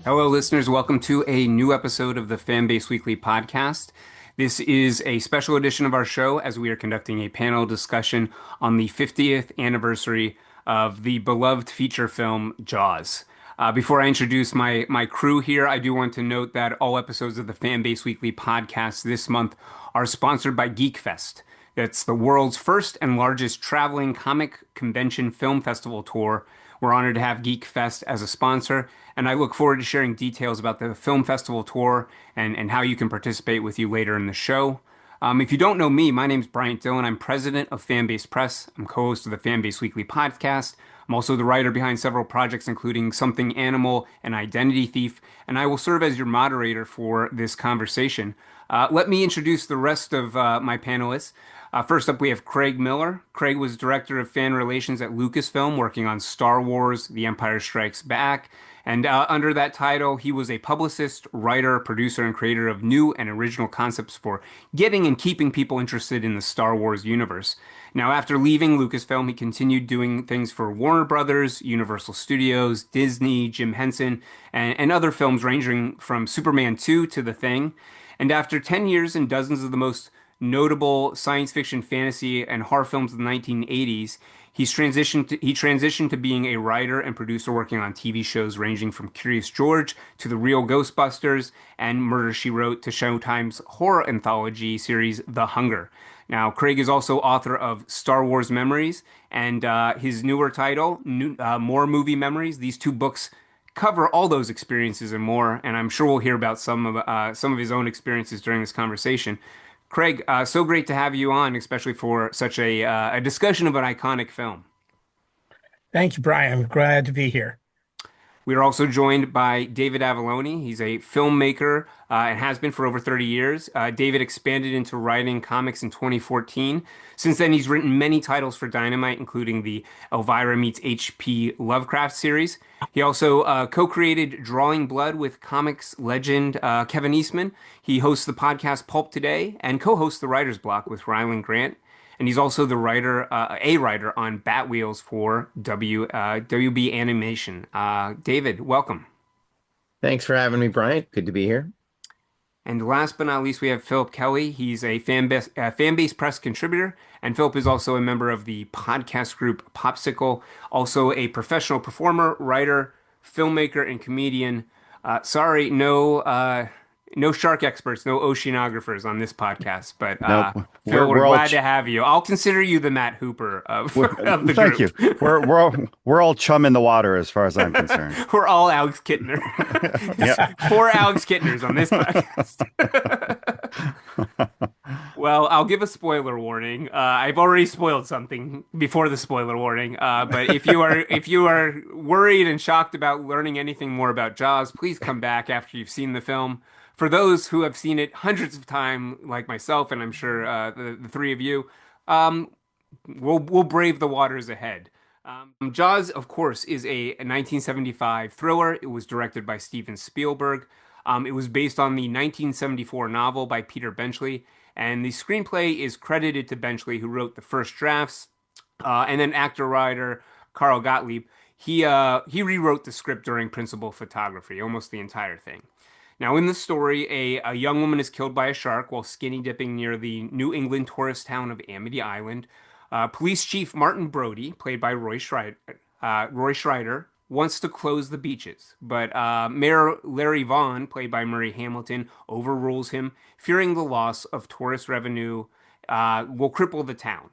Hello, listeners. Welcome to a new episode of the Fanbase Weekly podcast. This is a special edition of our show as we are conducting a panel discussion on the 50th anniversary of the beloved feature film Jaws. Before I introduce my crew here, I do want to note that all episodes of the Fanbase Weekly podcast this month are sponsored by Geek Fest. That's the world's first and largest traveling comic convention film festival tour. We're honored to have Geek Fest as a sponsor, and I look forward to sharing details about the film festival tour and how you can participate with you later in the show. If you don't know me, my name's Bryant Dillon. I'm president of Fanbase Press. I'm co-host of the Fanbase Weekly podcast. I'm also the writer behind several projects, including Something Animal and Identity Thief, and I will serve as your moderator for this conversation. Let me introduce the rest of my panelists. First up, we have Craig Miller. Craig was director of fan relations at Lucasfilm, working on Star Wars, The Empire Strikes Back. And under that title, he was a publicist, writer, producer, and creator of new and original concepts for getting and keeping people interested in the Star Wars universe. Now, after leaving Lucasfilm, he continued doing things for Warner Brothers, Universal Studios, Disney, Jim Henson, and other films ranging from Superman 2 to The Thing. And after 10 years and dozens of the most notable science fiction, fantasy, and horror films of the 1980s, he transitioned to being a writer and producer working on TV shows ranging from Curious George to The Real Ghostbusters and Murder, She Wrote to Showtime's horror anthology series The Hunger. Now, Craig is also author of Star Wars Memories and his newer title, More Movie Memories. These two books cover all those experiences and more, and I'm sure we'll hear about some of his own experiences during this conversation. Craig, so great to have you on, especially for such a discussion of an iconic film. Thank you, Brian. I'm glad to be here. We are also joined by David Avallone. He's a filmmaker and has been for over 30 years. David expanded into writing comics in 2014. Since then, he's written many titles for Dynamite, including the Elvira Meets H.P. Lovecraft series. He also co-created Drawing Blood with comics legend Kevin Eastman. He hosts the podcast Pulp Today and co-hosts the Writer's Block with Ryland Grant. And he's also the writer, a writer on Bat Wheels for WB Animation. David, welcome. Thanks for having me, Bryant. Good to be here. And last but not least, we have Phillip Kelly. He's a Fanbase Press Contributor, and Phillip is also a member of the podcast group POPSKL, also a professional performer, writer, filmmaker, and comedian. Sorry, no shark experts, no oceanographers on this podcast, but Nope. Phil, we're glad to have you. I'll consider you the Matt Hooper of the Thank group. you. We're all chum in the water as far as I'm concerned. We're all Alex Kittner. Yeah. 4 Alex Kittners on this podcast. Well, I'll give a spoiler warning. I've already spoiled something before the spoiler warning. But if you are worried and shocked about learning anything more about Jaws, please come back after you've seen the film. For those who have seen it hundreds of times, like myself, and I'm sure the three of you, we'll brave the waters ahead. Jaws, of course, is a 1975 thriller. It was directed by Steven Spielberg. It was based on the 1974 novel by Peter Benchley, and the screenplay is credited to Benchley, who wrote the first drafts, and then actor-writer Carl Gottlieb. He rewrote the script during principal photography, almost the entire thing. Now, in the story, a young woman is killed by a shark while skinny dipping near the New England tourist town of Amity Island. Police Chief Martin Brody, played by Roy Schreider, wants to close the beaches, but Mayor Larry Vaughn, played by Murray Hamilton, overrules him, fearing the loss of tourist revenue will cripple the town.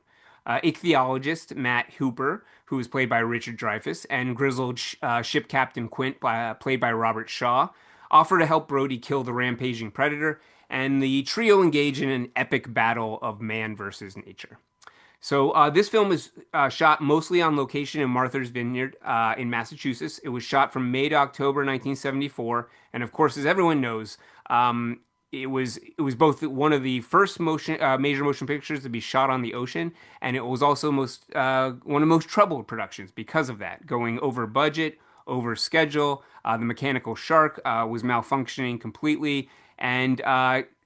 Ichthyologist Matt Hooper, who is played by Richard Dreyfuss, and grizzled ship captain Quint, played by Robert Shaw, offer to help Brody kill the rampaging predator, and the trio engage in an epic battle of man versus nature. So this film is shot mostly on location in Martha's Vineyard in Massachusetts. It was shot from May to October 1974, and of course, as everyone knows, it was both one of the first major motion pictures to be shot on the ocean, and it was also one of the most troubled productions because of that, going over budget, over schedule. The mechanical shark was malfunctioning completely, and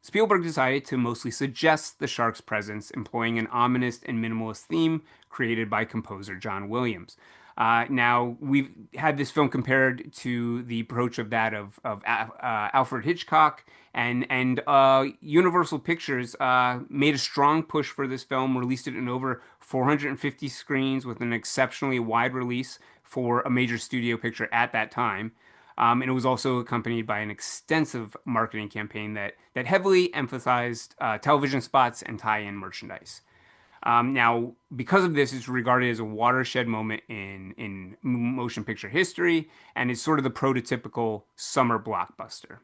Spielberg decided to mostly suggest the shark's presence, employing an ominous and minimalist theme created by composer John Williams. Now, we've had this film compared to the approach of that of Alfred Hitchcock, and Universal Pictures made a strong push for this film, released it in over 450 screens with an exceptionally wide release for a major studio picture at that time. And it was also accompanied by an extensive marketing campaign that heavily emphasized television spots and tie-in merchandise. Now, because of this, it's regarded as a watershed moment in motion picture history, and it's sort of the prototypical summer blockbuster.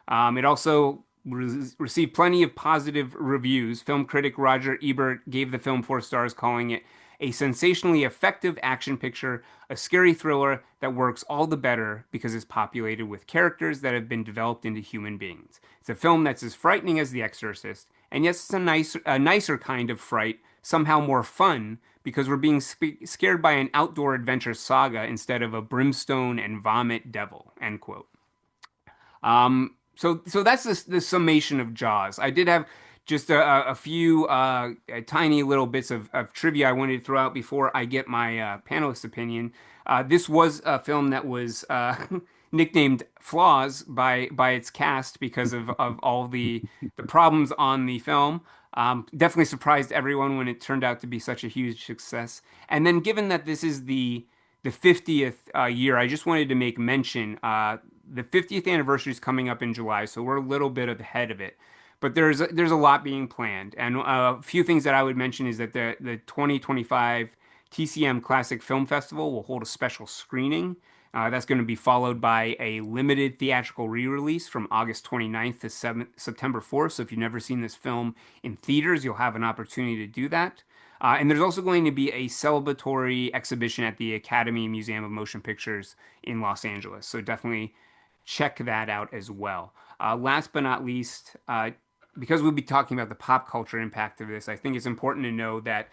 It also received plenty of positive reviews. Film critic Roger Ebert gave the film 4 stars, calling it a sensationally effective action picture, a scary thriller that works all the better because it's populated with characters that have been developed into human beings. It's a film that's as frightening as The Exorcist, and yes, it's a nicer kind of fright, somehow more fun because we're being scared by an outdoor adventure saga instead of a brimstone and vomit devil. End quote. So that's the summation of Jaws. I did have just a few tiny little bits of trivia I wanted to throw out before I get my panelist opinion. This was a film that was nicknamed Flaws by its cast because of all the problems on the film. Definitely surprised everyone when it turned out to be such a huge success. And then, given that this is the 50th year, I just wanted to make mention. The 50th anniversary is coming up in July, so we're a little bit ahead of it. But there's a lot being planned, and a few things that I would mention is that the 2025 TCM Classic Film Festival will hold a special screening. That's going to be followed by a limited theatrical re-release from August 29th to September 4th. So if you've never seen this film in theaters, you'll have an opportunity to do that. And there's also going to be a celebratory exhibition at the Academy Museum of Motion Pictures in Los Angeles. So definitely check that out as well. Last but not least, because we'll be talking about the pop culture impact of this, I think it's important to know that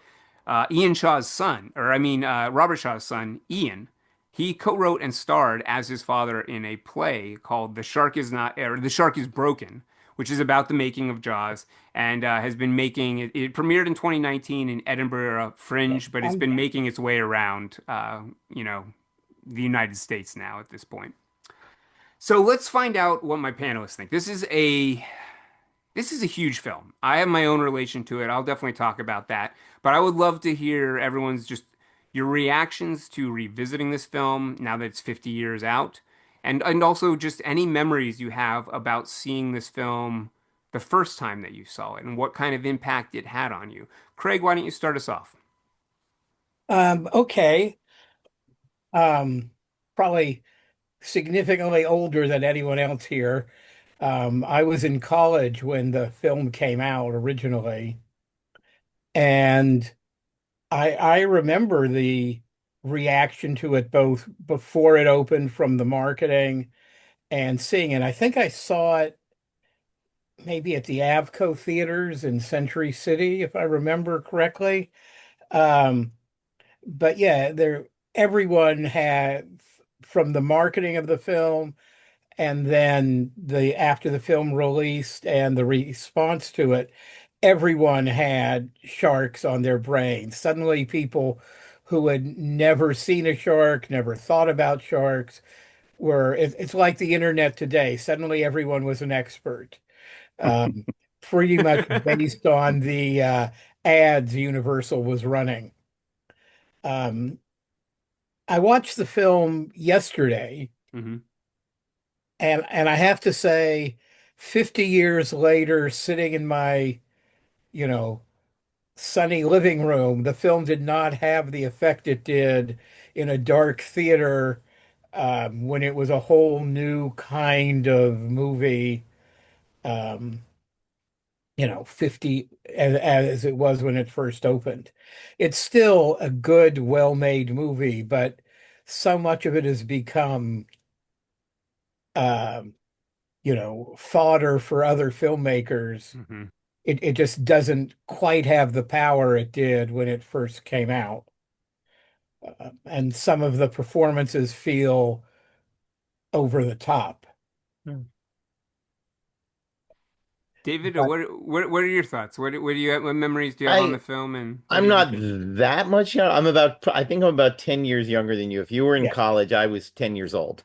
Ian Shaw's son, Robert Shaw's son, Ian, he co-wrote and starred as his father in a play called The Shark Is Not, or The Shark Is Broken, which is about the making of Jaws, and has been making it premiered in 2019 in Edinburgh Fringe, but it's been making its way around, the United States now at this point. So let's find out what my panelists think. This is a huge film. I have my own relation to it. I'll definitely talk about that. But I would love to hear everyone's just your reactions to revisiting this film now that it's 50 years out. And also just any memories you have about seeing this film the first time that you saw it and what kind of impact it had on you. Craig, why don't you start us off? Okay. Um, Probably significantly older than anyone else here. I was in college when the film came out originally, and I remember the reaction to it both before it opened from the marketing and seeing it. I think I saw it maybe at the Avco theaters in Century City, if I remember correctly. Um, but yeah, everyone had from the marketing of the film and then the after the film released and the response to it, everyone had sharks on their brains. Suddenly, people who had never seen a shark, never thought about sharks, it's like the internet today. Suddenly, everyone was an expert, um, pretty much based on the ads Universal was running. Um, I watched the film yesterday, Hmm. and I have to say, 50 years later, sitting in my, you know, sunny living room, the film did not have the effect it did in a dark theater when it was a whole new kind of movie, um, 50 as it was when it first opened. It's still a good, well-made movie, but so much of it has become, um, fodder for other filmmakers. Hmm. It just doesn't quite have the power it did when it first came out. And some of the performances feel over the top. David, But what are your thoughts? What do you have, what memories do you have on the I film, and what I'm did you not think? that much young. I think I'm about 10 years younger than you. If you were in yeah, college, I was 10 years old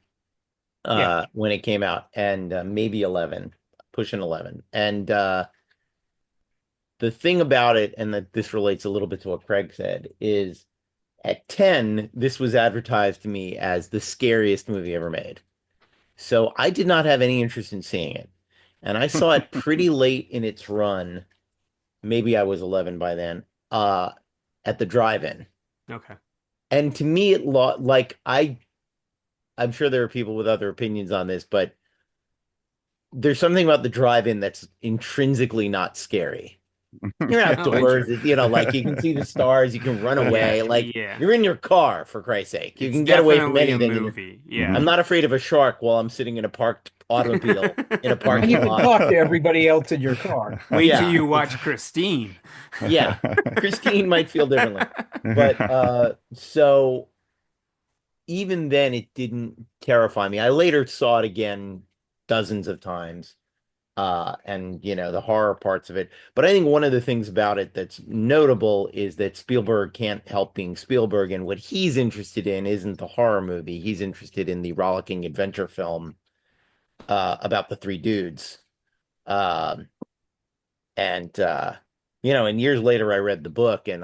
yeah, when it came out, and maybe 11, pushing 11. And the thing about it, and that this relates a little bit to what Craig said, is at 10, this was advertised to me as the scariest movie ever made. So I did not have any interest in seeing it. And I saw it pretty late in its run. Maybe I was 11 by then, at the drive-in. Okay. And to me, I'm sure there are people with other opinions on this, but there's something about the drive-in that's intrinsically not scary. You're Oh, outdoors, interesting. like you can see the stars, you can run Yeah, away, like yeah. you're in your car, for Christ's sake. You It's can get away from definitely a anything, and movie. I'm Yeah. not afraid of a shark while I'm sitting in a parked automobile in a and you parking can lot. talk to everybody else in your car. Wait till Yeah, you watch Christine. yeah. Christine might feel differently. But so even then it didn't terrify me. I later saw it again dozens of times. And the horror parts of it. But I think one of the things about it that's notable is that Spielberg can't help being Spielberg, and what he's interested in isn't the horror movie. He's interested in the rollicking adventure film about the three dudes. Um, and years later I read the book, and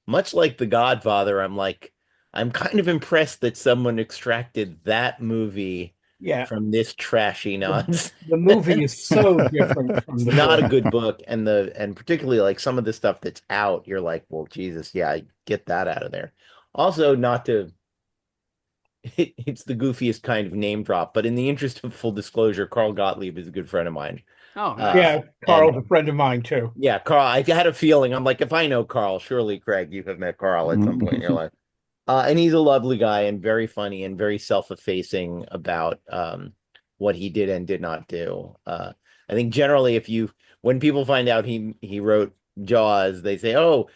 much like The Godfather, I'm kind of impressed that someone extracted that movie Yeah, from this trashy the, nonsense. the movie is so different from It's the not book. a good book, and particularly like some of the stuff that's out, you're like, well, Jesus, yeah, I get that out of there. Also, not to it's the goofiest kind of name drop, but in the interest of full disclosure, Carl Gottlieb is a good friend of mine. Oh, nice. Uh, Yeah, and Carl's a friend of mine too. yeah, Carl, I had a feeling, I'm like, if I know Carl, surely Craig, you have met Carl at some point in your life. And he's a lovely guy and very funny and very self-effacing about what he did and did not do. I think generally, when people find out he wrote Jaws, they say, "Oh,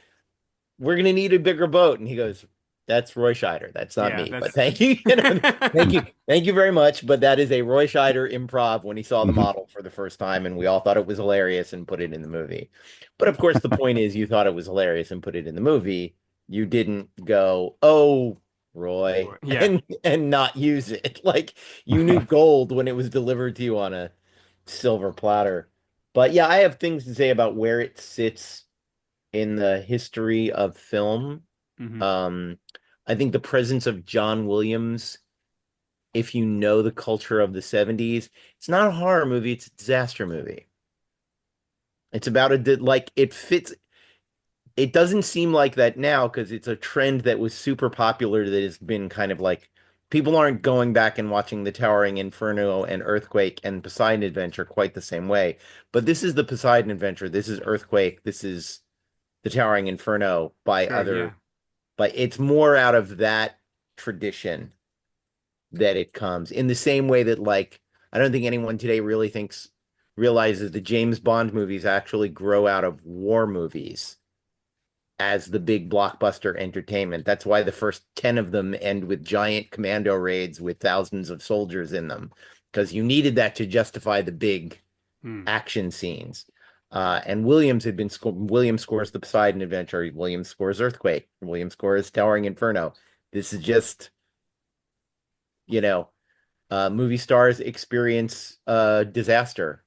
we're gonna need a bigger boat," and he goes, "That's Roy Scheider. That's not Yeah, me. But that's thank you, thank you very much. But that is a Roy Scheider improv when he saw the model for the first time, and we all thought it was hilarious and put it in the movie. But of course, the point is, you thought it was hilarious and put it in the movie. You didn't go, oh, Roy, yeah. and not use it. Like you knew gold when it was delivered to you on a silver platter. But yeah, I have things to say about where it sits in the history of film. Hmm. Um, I think the presence of John Williams, if you know the culture of the 70s, it's not a horror movie, it's a disaster movie. It's about it fits. It doesn't seem like that now because it's a trend that was super popular that has been kind of like people aren't going back and watching The Towering Inferno and Earthquake and Poseidon Adventure quite the same way. But this is the Poseidon Adventure, this is Earthquake, this is The Towering Inferno Sure, yeah. but it's more out of that tradition that it comes in the same way that I don't think anyone today really realizes the James Bond movies actually grow out of war movies as the big blockbuster entertainment. That's why the first 10 of them end with giant commando raids with thousands of soldiers in them, because you needed that to justify the big Hmm. action scenes. And Williams Williams scores the Poseidon Adventure. Williams scores Earthquake. Williams scores Towering Inferno. This is just, movie stars experience disaster.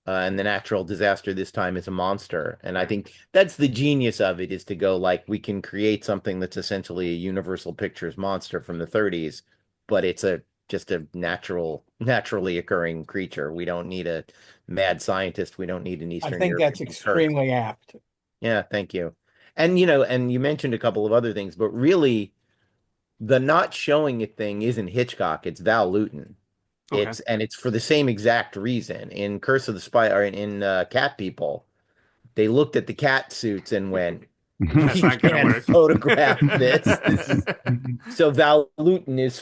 And the natural disaster this time is a monster. And I think that's the genius of it, is to go we can create something that's essentially a Universal Pictures monster from the 30s, but it's just a naturally occurring creature. We don't need a mad scientist. We don't need an I Eastern think that's European Turk. extremely apt. Yeah, thank you. And and you mentioned a couple of other things, but really the not showing it thing isn't Hitchcock, it's Val Lewton. Okay. It's for the same exact reason. In Curse of the Spy, or in Cat People, they looked at the cat suits and went, That's "We not gonna can't work. photograph this. This is." So Val Lewton is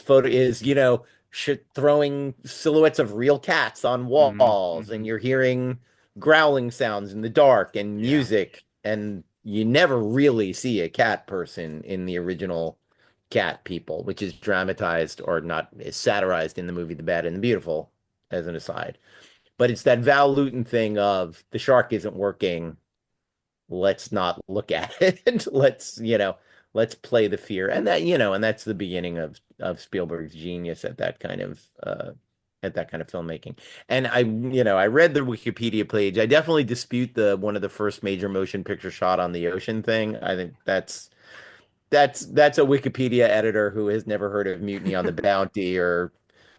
throwing silhouettes of real cats on Hmm. walls, and Hmm. you're hearing growling sounds in the dark and Yeah. music, and you never really see a cat person in the original Cat People, which is dramatized or not is satirized in the movie The Bad and the Beautiful, as an aside. But it's that Val Lewton thing of the shark isn't working. Let's not look at it. Let's play the fear. And and that's the beginning of Spielberg's genius at that kind of filmmaking. And I read the Wikipedia page. I definitely dispute the one of the first major motion picture shot on the ocean thing. I think that's a Wikipedia editor who has never heard of Mutiny on the Bounty or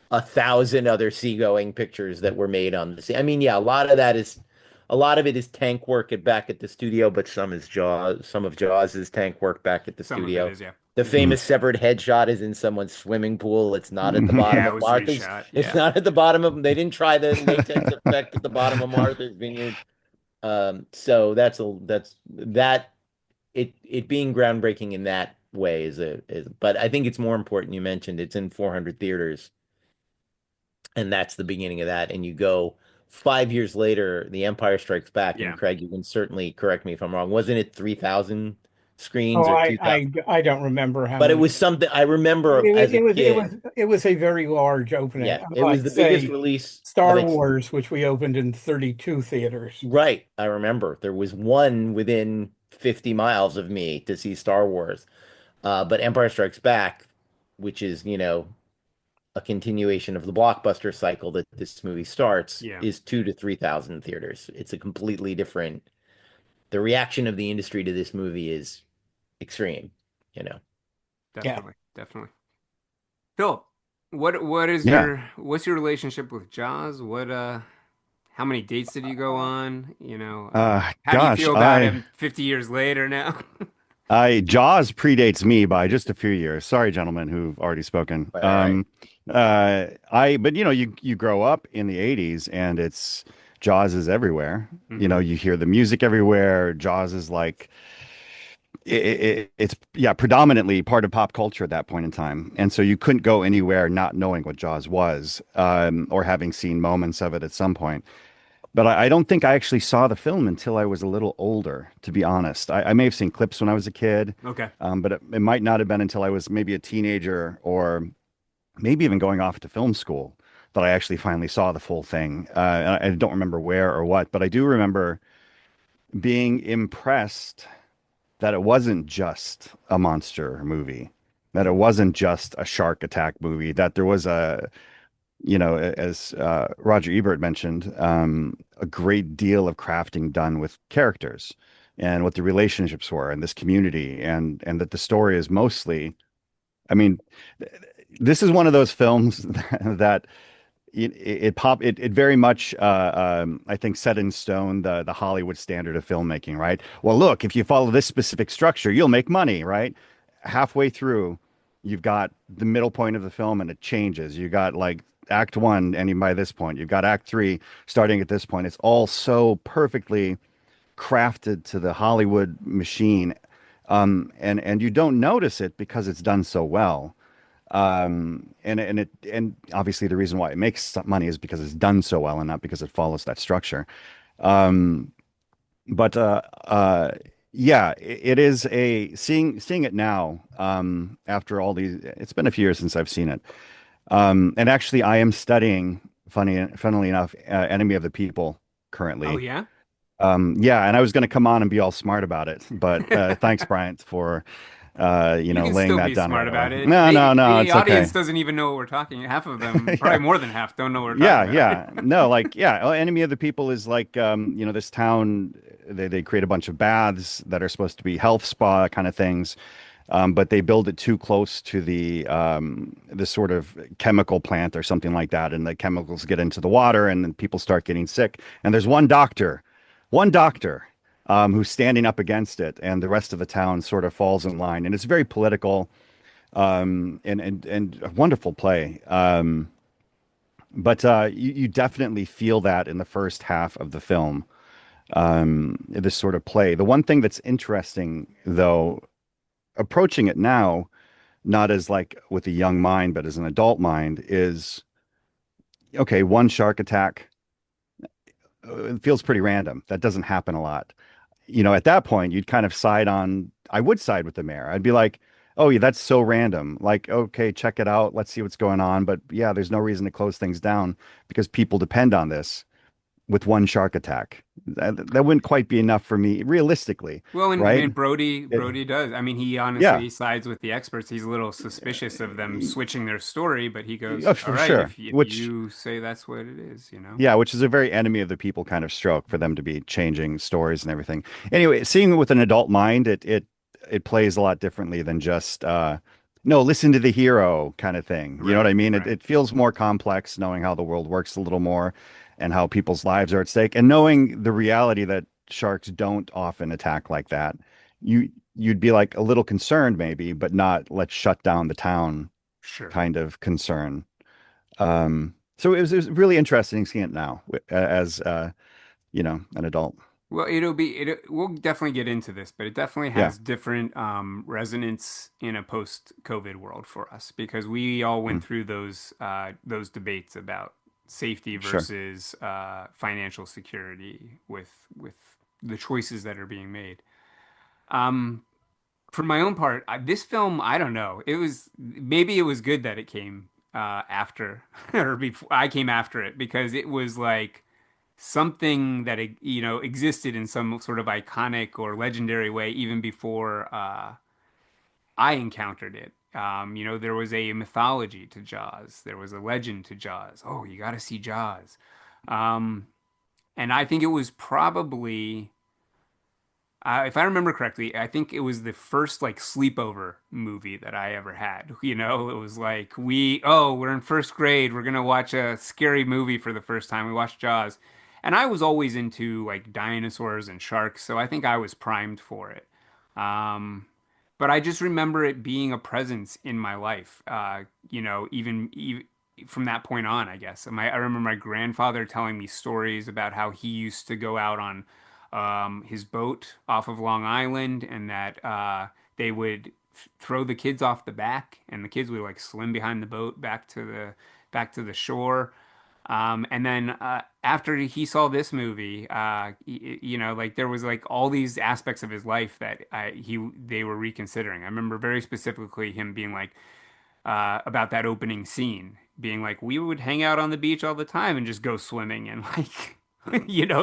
1,000 other seagoing pictures that were made on the sea. I mean, yeah, a lot of it is tank work back at the studio, but some of Jaws is tank work back at the Some of studio. it is, yeah. The famous severed head shot is in someone's swimming pool. It's not at the bottom Yeah, it of was Martha's. reshot. It's Yeah. not at the bottom of. They didn't try the latex effect at the bottom of Martha's Vineyard. So that it being groundbreaking in that way but I think it's more important. You mentioned it's in 400 theaters, and that's the beginning of that. And you go 5 years later, The Empire Strikes Back, Yeah. and Craig, you can certainly correct me if I'm wrong. Wasn't it 3,000 screens Oh, or I 2,000? I I don't remember how But it many. was something I remember as a kid. It was a very large opening. Yeah, it was Unlike, the biggest say, release of Star its. Wars, which we opened in 32 theaters. Right, I remember there was one within 50 miles of me to see Star Wars. But Empire Strikes Back, which is, a continuation of the blockbuster cycle that this movie starts, Yeah. is 2 to 3,000 theaters. It's a completely different. The reaction of the industry to this movie is extreme, you know. Definitely. Definitely. Phil, what's your relationship with Jaws? How many dates did you go on? How do you Gosh, feel about him 50 years later now? Jaws predates me by just a few years. Sorry, gentlemen who've already spoken. All right. But you grow up in the 80s and Jaws is everywhere. Mhm. You hear the music everywhere. Jaws is like it's yeah, predominantly part of pop culture at that point in time. And so you couldn't go anywhere not knowing what Jaws was, or having seen moments of it at some point. But I don't think I actually saw the film until I was a little older, to be honest. I may have seen clips when I was a kid, Okay. but it might not have been until I was maybe a teenager or maybe even going off to film school that I actually finally saw the full thing. I don't remember where or what, but I do remember being impressed that it wasn't just a monster movie, that it wasn't just a shark attack movie, that there was as Roger Ebert mentioned, a great deal of crafting done with characters and what the relationships were in this community, and that the story is mostly, I mean, this is one of those films that it very much I think set in stone the Hollywood standard of filmmaking, right? Well, look, if you follow this specific structure, you'll make money, right? Halfway through, you've got the middle point of the film and it changes. You got like act one ending by this point. You've got act three starting at this point. It's all so perfectly crafted to the Hollywood machine. And you don't notice it because it's done so well. And obviously the reason why it makes some money is because it's done so well and not because it follows that structure. Um, but yeah, it is seeing it now, after all these, it's been a few years since I've seen it. And actually I am studying, funnily enough, Enemy of the People Oh currently. yeah. Yeah, and I was going to come on and be all smart about it, but thanks, Bryant, for You can laying still that be down smart right about away. it. No, no, no, The it's audience okay. doesn't even know what we're talking. Half of them, probably Yeah, more than half, don't know what we're yeah, talking about. yeah. No, like yeah, Enemy of the People is like this town. They create a bunch of baths that are supposed to be health spa kind of things, but they build it too close to the sort of chemical plant or something like that, and the chemicals get into the water, and then people start getting sick. And there's one doctor, who's standing up against it, and the rest of the town sort of falls in line. And it's very political, and a wonderful play. But you definitely feel that in the first half of the film, this sort of play. The one thing that's interesting, though, approaching it now, not as like with a young mind, but as an adult mind, is okay, one shark attack, it feels pretty random. That doesn't happen a lot. At that point, you'd kind of I would side with the mayor. I'd be like, oh, yeah, that's so random. Like, okay, check it out. Let's see what's going on. But yeah, there's no reason to close things down because people depend on this. with one shark attack. That wouldn't quite be enough for me, realistically, Well, right? and Brody It- Brody does. I mean, he yeah, honestly sides with the experts. He's a little suspicious of them switching their story, but he goes, "All for right, sure. if Which, you say that's what it is, you know." yeah, which is a very enemy of the people kind of stroke for them to be changing stories and everything. Anyway, seeing it with an adult mind, it plays a lot differently than just no, listen to the hero kind of thing. You know what I Right, mean? right. It feels more complex knowing how the world works a little more and how people's lives are at stake and knowing the reality that sharks don't often attack like that. You'd be like a little concerned maybe, but not let's shut down the town Sure. kind of concern. So it was really interesting seeing it now as an adult. Well, we'll definitely get into this, but it definitely Yeah. has different resonance in a post-COVID world for us because we all Mm, went through those debates about safety sure. versus financial security with the choices that are being made. Um, for my own part, this film, I don't know. Maybe it was good that it came after or before I came after it because it was like something that existed in some sort of iconic or legendary way even before I encountered it. There was a mythology to Jaws. There was a legend to Jaws. Oh, you got to see Jaws. Um, and I think it was probably if I remember correctly, I think it was the first like sleepover movie that I ever had. It was like we're in first grade, we're gonna watch a scary movie for the first time. We watched Jaws. And I was always into like dinosaurs and sharks, so I think I was primed for it. Um, but I just remember it being a presence in my life. Even from that point on, I guess. I remember my grandfather telling me stories about how he used to go out on his boat off of Long Island, and that they would throw the kids off the back, and the kids would like swim behind the boat back to the shore. And then after he saw this movie, like there was like all these aspects of his life that they were reconsidering. I remember very specifically him being like about that opening scene, being like, we would hang out on the beach all the time and just go swimming, and like,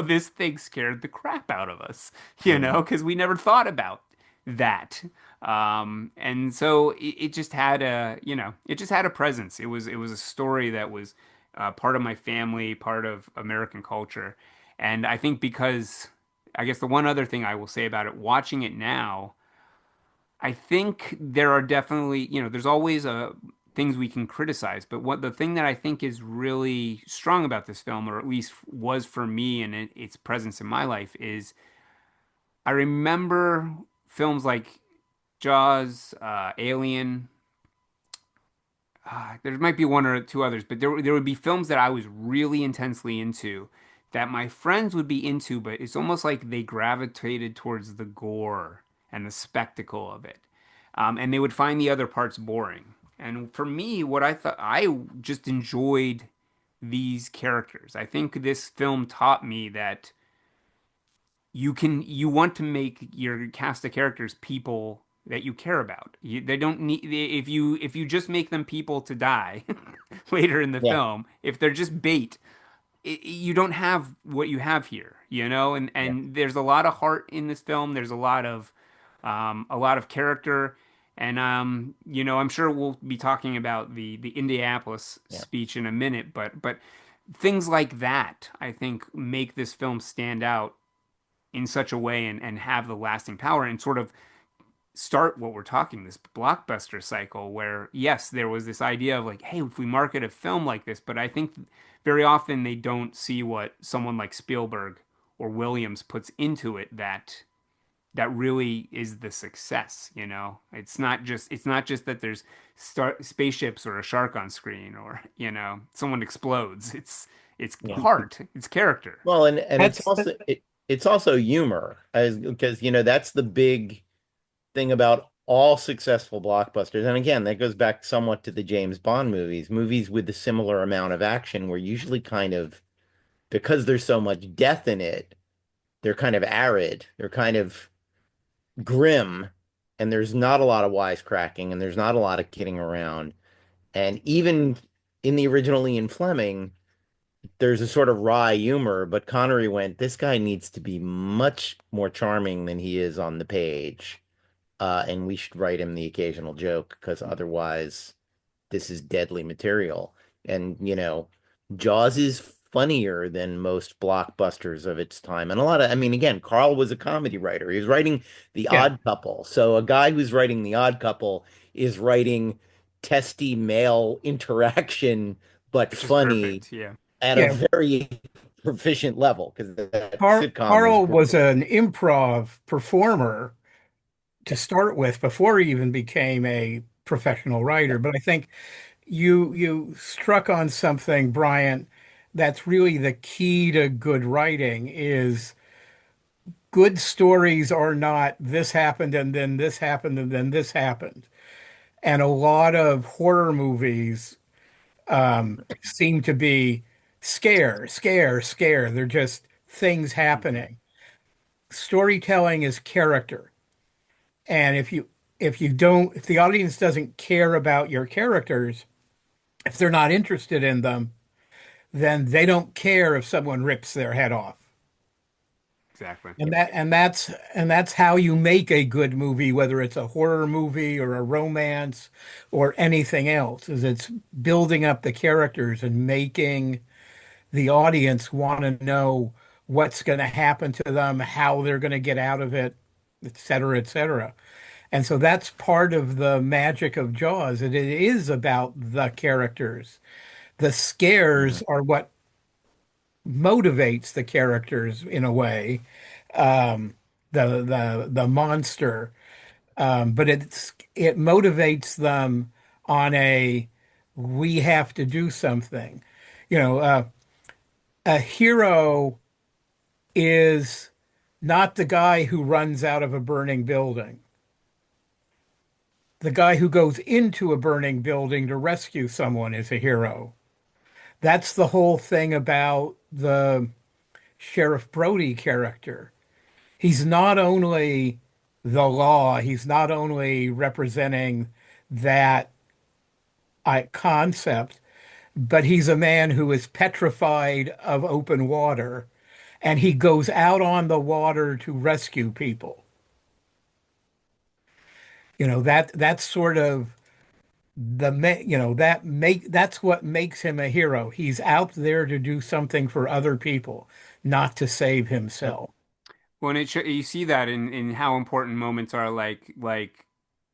this thing scared the crap out of us, Mm. because we never thought about that. And so it just had a presence. It was a story that was part of my family, part of American culture. And I think because I guess the one other thing I will say about it, watching it now, I think there are definitely, there's always things we can criticize, but what the thing that I think is really strong about this film, or at least was for me and its presence in my life, is I remember films like Jaws, Alien. There might be one or two others, but there would be films that I was really intensely into that my friends would be into, but it's almost like they gravitated towards the gore and the spectacle of it. And they would find the other parts boring. And for me, what I thought, I just enjoyed these characters. I think this film taught me that you want to make your cast of characters people that you care about. They don't need if you just make them people to die later in the Yeah. film, if they're just bait, you don't have what you have here, and Yeah. and there's a lot of heart in this film. There's a lot of character, and I'm sure we'll be talking about the Indianapolis Yeah. speech in a minute, but things like that I think make this film stand out in such a way and have the lasting power and sort of start what we're talking, this blockbuster cycle where, yes, there was this idea of like, hey, if we market a film like this, but I think very often they don't see what someone like Spielberg or Williams puts into it that really is the success, it's not just that there's spaceships or a shark on screen or someone explodes. It's Yeah. heart, it's character. Well, and it's That's also it's also humor, as because that's the big thing about all successful blockbusters. And again, that goes back somewhat to the James Bond movies. Movies with a similar amount of action were usually kind of, because there's so much death in it, they're kind of arid, they're kind of grim, and there's not a lot of wisecracking, and there's not a lot of kidding around. And even in the original Ian Fleming, there's a sort of wry humor, but Connery went, this guy needs to be much more charming than he is on the page. And we should write him the occasional joke because otherwise this is deadly material. And, Jaws is funnier than most blockbusters of its time. And I mean, again, Carl was a comedy writer. He was writing The Yeah, Odd Couple. So a guy who's writing The Odd Couple is writing testy male interaction, but Which is funny perfect. Yeah. at a yeah. very proficient level because that sitcom is Carl was brutal. an improv performer to start with before he even became a professional writer. But I think you struck on something, Bryant, that's really the key to good writing is good stories are not this happened and then this happened and then this happened. And a lot of horror movies seem to be scare, scare, scare. They're just things Mhm. happening. Storytelling is character. And if the audience doesn't care about your characters, if they're not interested in them, then they don't care if someone rips their head off. Exactly. And that's how you make a good movie, whether it's a horror movie or a romance or anything else, is it's building up the characters and making the audience want to know what's going to happen to them, how they're going to get out of it, et cetera, et cetera. And so that's part of the magic of Jaws. It is about the characters. The Mhm. scares are what motivates the characters in a way. Um, the monster, but it motivates them on a we have to do something. You know, a hero is not the guy who runs out of a burning building. The guy who goes into a burning building to rescue someone is a hero. That's the whole thing about the Sheriff Brody character. He's not only the law, he's not only representing that concept, but he's a man who is petrified of open water and he goes out on the water to rescue people. That's sort of that's what makes him a hero. He's out there to do something for other people, not to save Yep. himself. Well, and you see that in how important moments are like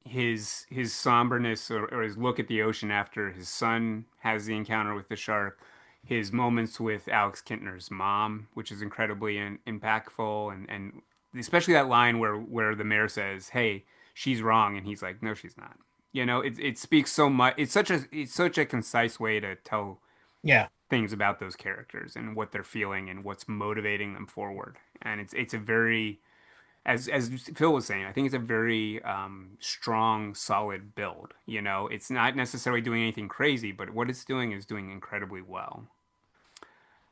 his somberness or his look at the ocean after his son has the encounter with the shark, his moments with Alex Kintner's mom, which is incredibly impactful, and especially that line where the mayor says, "Hey, she's wrong," and he's like, "No, she's not." It speaks so much. It's such a concise way to tell Yeah, things about those characters and what they're feeling and what's motivating them forward. And it's a very, as Phil was saying, I think it's a very strong, solid build. It's not necessarily doing anything crazy, but what it's doing is doing incredibly well.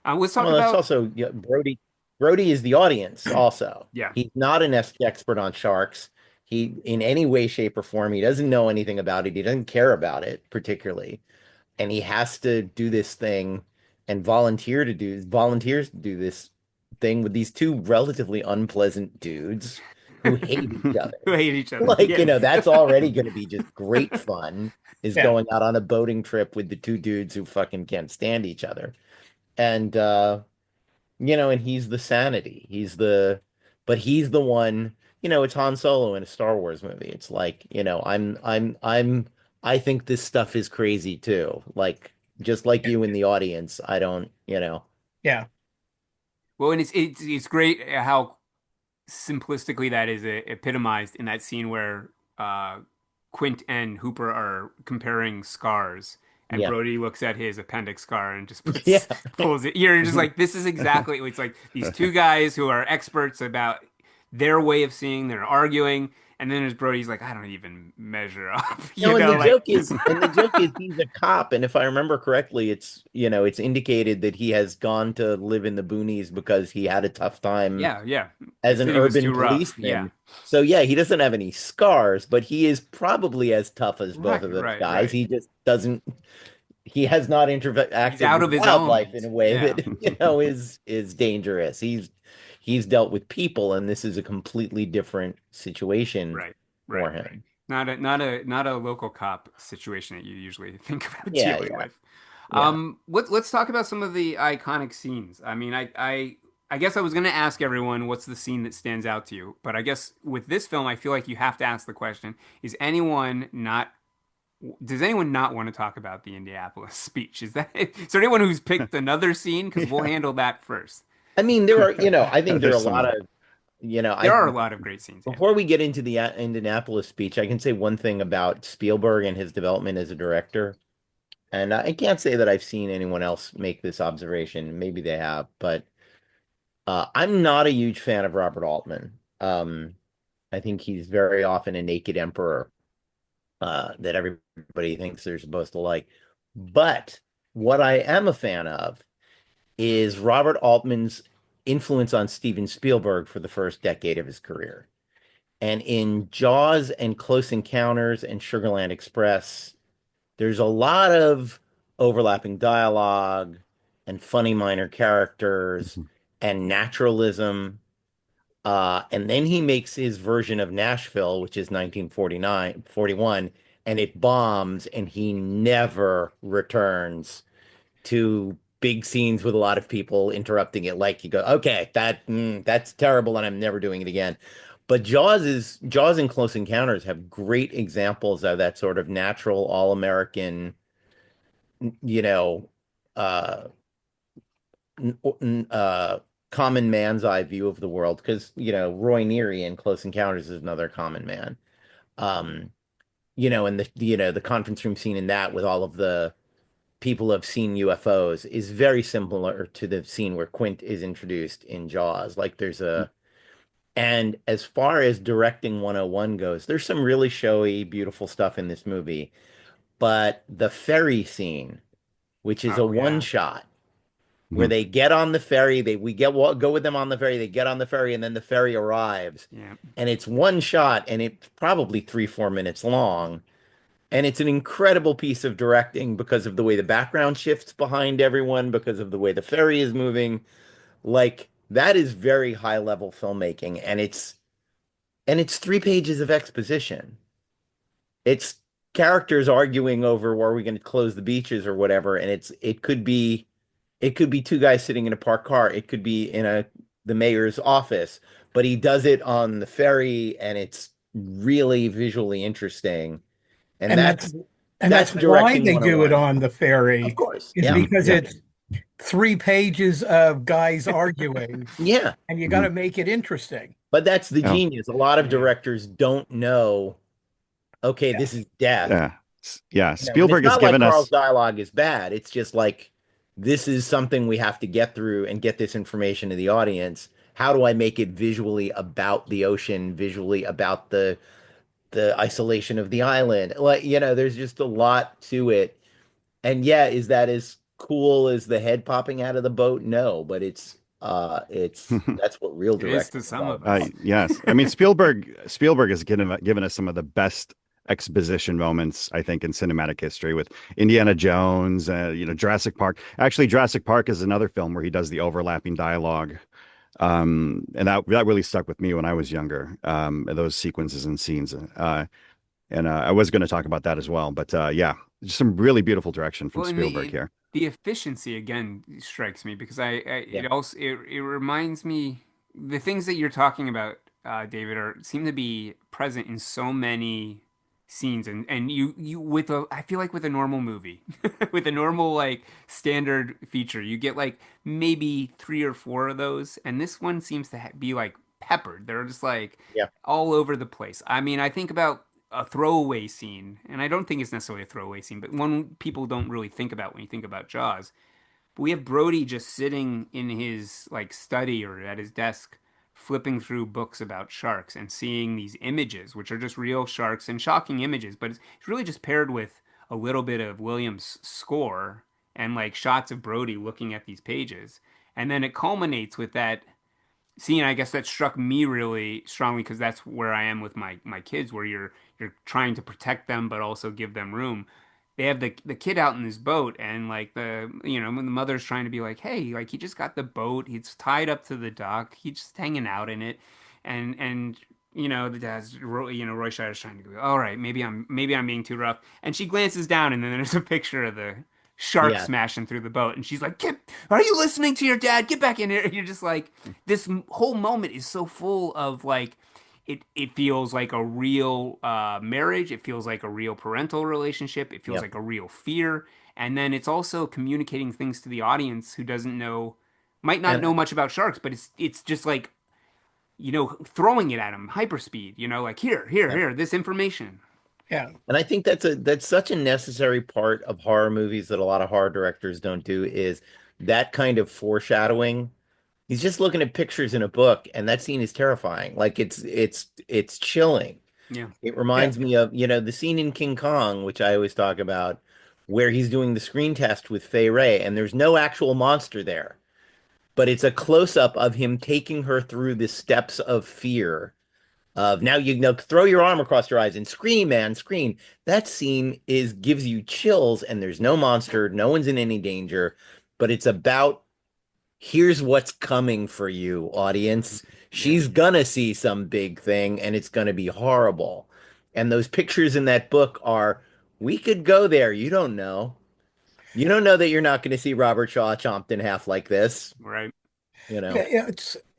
Let's talk Well, that's about also, yeah, Brody. Brody is the audience also. yeah. He's not an expert on sharks. He, in any way, shape, or form, he doesn't know anything about it. He doesn't care about it particularly. And he has to do this thing and volunteers to do this thing with these two relatively unpleasant dudes who hate each other. Who hate each other. Like, Yeah. that's already going to be just great fun, is yeah, going out on a boating trip with the two dudes who fucking can't stand each other. And and he's the sanity. But he's the one, it's Han Solo in a Star Wars movie. It's like, I think this stuff is crazy too. Like, just like you in the audience, I don't. yeah, Well, and it's great how simplistically that is epitomized in that scene where Quint and Hooper are comparing scars, and Yeah. Brody looks at his appendix scar and just Yeah. pulls it. You're just like, this is exactly. It's like these two guys who are experts about their way of seeing. They're arguing, and then there's Brody's like, I don't even measure up. No, and Like. the joke is he's a cop, and if I remember correctly, it's indicated that he has gone to live in the boonies because he had a tough time Yeah, yeah. The as an city was urban too rough. Yeah. policeman. So yeah, he doesn't have any scars, but he is probably as tough as both Right, of those right, guys. right. He just doesn't he has not He's acted out with of his wildlife in element. a way Yeah. that is dangerous. He's dealt with people, and this is a completely different situation Right. for Right. Right. him. Not a local cop situation that you usually think about Yeah, dealing yeah, with. yeah. Let's talk about some of the iconic scenes. I mean, I guess I was going to ask everyone what's the scene that stands out to you, but I guess with this film, I feel like you have to ask the question: does anyone not want to talk about the Indianapolis speech? Is there anyone who's picked another scene? Because we'll Yeah. handle that first. I mean, I think there are There's a lot some. of, There are a lot of great scenes. Yeah. before we get into the Indianapolis speech, I can say one thing about Spielberg and his development as a director. And I can't say that I've seen anyone else make this observation. Maybe they have, but I'm not a huge fan of Robert Altman. I think he's very often a naked emperor that everybody thinks they're supposed to like. But what I am a fan of is Robert Altman's influence on Steven Spielberg for the first decade of his career. And in Jaws and Close Encounters and Sugarland Express, there's a lot of overlapping dialogue and funny minor characters and naturalism. And then he makes his version of Nashville, which is 1941, and it bombs, and he never returns to big scenes with a lot of people interrupting it. Like you go, okay, that's terrible, and I'm never doing it again. But Jaws and Close Encounters have great examples of that sort of natural, all-American, you know, uh, common man's eye view of the world. Because Roy Neary in Close Encounters is another common man. Um, and the conference room scene in that with all of the people have seen UFOs is very similar to the scene where Quint is introduced in Jaws. Like and as far as directing 101 goes, there's some really showy, beautiful stuff in this movie. But the ferry scene, which is a Oh one yeah. shot, where Mhm. they get on the ferry, we go with them on the ferry, they get on the ferry, and then the ferry arrives. Yeah. And it's one shot, and it's probably 3-4 minutes long. And it's an incredible piece of directing because of the way the background shifts behind everyone, because of the way the ferry is moving. Like that is very high level filmmaking, and it's 3 pages of exposition. It's characters arguing over where are we going to close the beaches or whatever, and it could be two guys sitting in a parked car. It could be in the mayor's office, but he does it on the ferry, and it's really visually interesting. And And that's that's why directing they do it 101. on the Of ferry, course. is Yeah. Mhm. because Yeah. it's 3 pages of guys arguing, Yeah. and you got Mhm. to make it interesting. But that's the Oh, genius. A lot of Yeah. directors don't know, okay, Yeah. this is death. yeah. Yeah. And it's Spielberg has not like given Carl's us. dialogue is bad. It's just like, this is something we have to get through and get this information to the audience. How do I make it visually about the ocean, visually about the isolation of the island? Like, there's just a lot to it. And yeah, is that as cool as the head popping out of the boat? No, but it's that's what real It is to directing is some all of about. us. Yes, I mean Spielberg has given us some of the best exposition moments I think in cinematic history with Indiana Jones, Jurassic Park. Actually, Jurassic Park is another film where he does the overlapping dialogue, and that really stuck with me when I was younger. Those sequences and scenes, and I was going to talk about that as well. But yeah, just some really beautiful direction from Well, and Spielberg here. the efficiency again strikes me because Yeah. it reminds me the things that you're talking about, David, are seem to be present in so many scenes, and you with a I feel like with a normal movie, with a normal like standard feature, you get like maybe 3 or 4 of those, and this one seems to be like peppered. They're just like Yeah. all over the place. I mean, I think about a throwaway scene, and I don't think it's necessarily a throwaway scene, but one people don't really think about when you think about Jaws. But we have Brody just sitting in his like study or at his desk, flipping through books about sharks and seeing these images, which are just real sharks and shocking images. But it's really just paired with a little bit of Williams' score and like shots of Brody looking at these pages. And then it culminates with that scene. I guess that struck me really strongly because that's where I am with my kids, where you're trying to protect them but also give them room. they have the kid out in this boat, and like when the mother's trying to be like, hey, like he just got the boat, he's tied up to the dock, he's just hanging out in it, and the dad's Roy Scheider's trying to go, all right, maybe I'm being too rough, and she glances down, and then there's a picture of the shark Yeah. smashing through the boat, and she's like, get, are you listening to your dad? Get back in here. And you're just like, this whole moment is so full of like it feels like a real marriage. It feels like a real parental relationship. It feels Yep. like a real fear. And then it's also communicating things to the audience who doesn't know, might not know And much about sharks, but it's just like, throwing it at them, hyperspeed, like yep. here, this information. Yeah. And I think that's such a necessary part of horror movies that a lot of horror directors don't do is that kind of foreshadowing. He's just looking at pictures in a book, and that scene is terrifying. Like it's chilling. Yeah. It Yeah. reminds me of, the scene in King Kong, which I always talk about, where he's doing the screen test with Fay Ray, and there's no actual monster there, but it's a close-up of him taking her through the steps of fear of now throw your arm across your eyes and scream, man, scream. That scene gives you chills, and there's no monster, no one's in any danger, but it's about here's what's coming for you, audience. Yeah. She's gonna see some big thing and it's gonna be horrible. And those pictures in that book are, we could go there. You don't know. You don't know that you're not going to see Robert Shaw chomped in half like this, Right. you know. Yeah,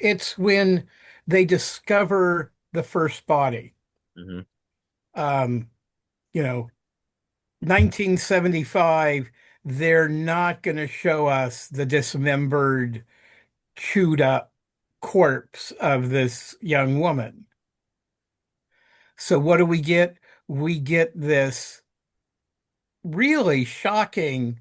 it's when they discover the first body. Hmm. Um, you know, 1975, they're not going to show us the dismembered, chewed up corpse of this young woman. So what do we get? We get this really shocking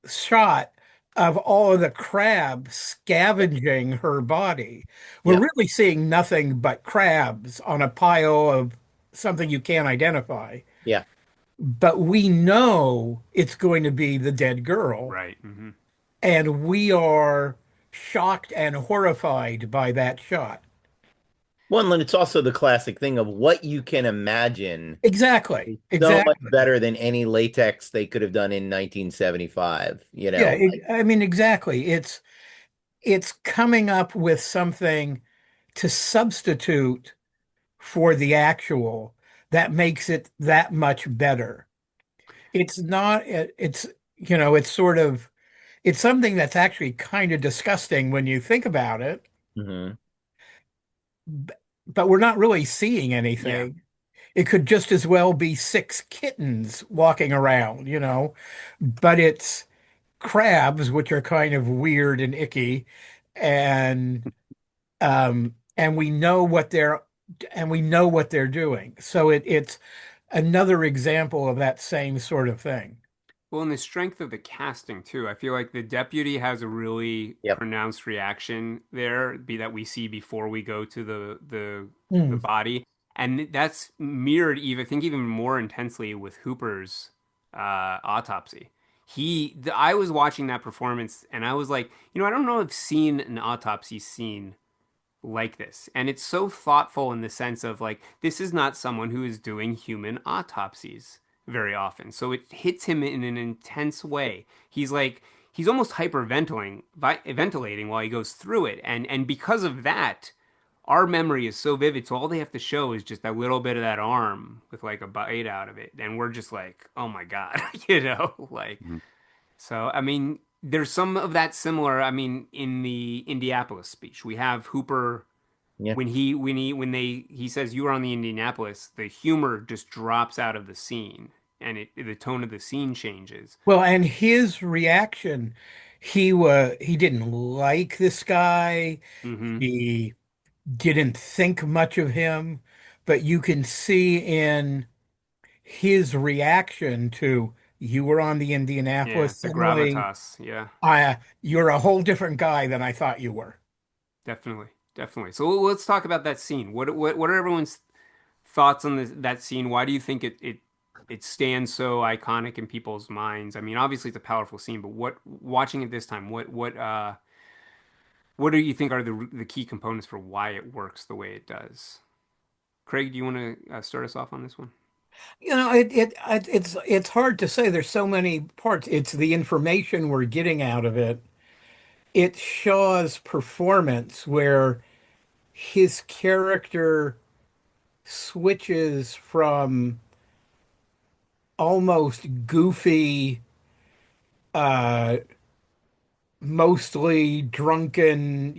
shot of all of the crabs scavenging her body. We're Yeah. really seeing nothing but crabs on a pile of something you can't identify. Yeah. But we know it's going to be the dead girl, Right. Hmm. and we are shocked and horrified by that shot. Well, and it's also the classic thing of what you can imagine Exactly. is so much Exactly. better than any latex they could have done in 1975, Yeah, like, I mean exactly. It's coming up with something to substitute for the actual that makes it that much better. It's not, it's sort of, it's something that's actually kind of disgusting when you think about it, mhm. but we're not really seeing Yeah. anything. It could just as well be six kittens walking around, but it's crabs, which are kind of weird and icky, and and we know what they're doing. So it's another example of that same sort of thing. Well, and the strength of the casting too. I feel like the deputy has a really Yep. pronounced reaction there, be that we see before we go to the Mm. body, and that's mirrored even I think even more intensely with Hooper's autopsy. I was watching that performance, and I was like, I don't know if I've seen an autopsy scene like this. And it's so thoughtful in the sense of like, this is not someone who is doing human autopsies very often. So it hits him in an intense way. He's almost ventilating while he goes through it. And because of that, our memory is so vivid. So all they have to show is just a little bit of that arm with like a bite out of it. And we're just like, oh my God, like, Mhm. so, I mean, there's some of that similar. I mean, in the Indianapolis speech, we have Hooper Yeah. when he says you were on the Indianapolis, the humor just drops out of the scene and the tone of the scene changes. Well, and his reaction, he didn't like this guy. Hmm. He didn't think much of him, but you can see in his reaction to you were on the Yeah, Indianapolis the suddenly, gravitas. Yeah, you're a whole different guy than I thought you were. definitely, definitely. So let's talk about that scene. What are everyone's thoughts on that scene? Why do you think it stands so iconic in people's minds? I mean, obviously it's a powerful scene, but what watching it this time, what do you think are the key components for why it works the way it does? Craig, do you want to start us off on this one? It's hard to say. There's so many parts. It's the information we're getting out of it. It's Shaw's performance where his character switches from almost goofy, uh, mostly drunken,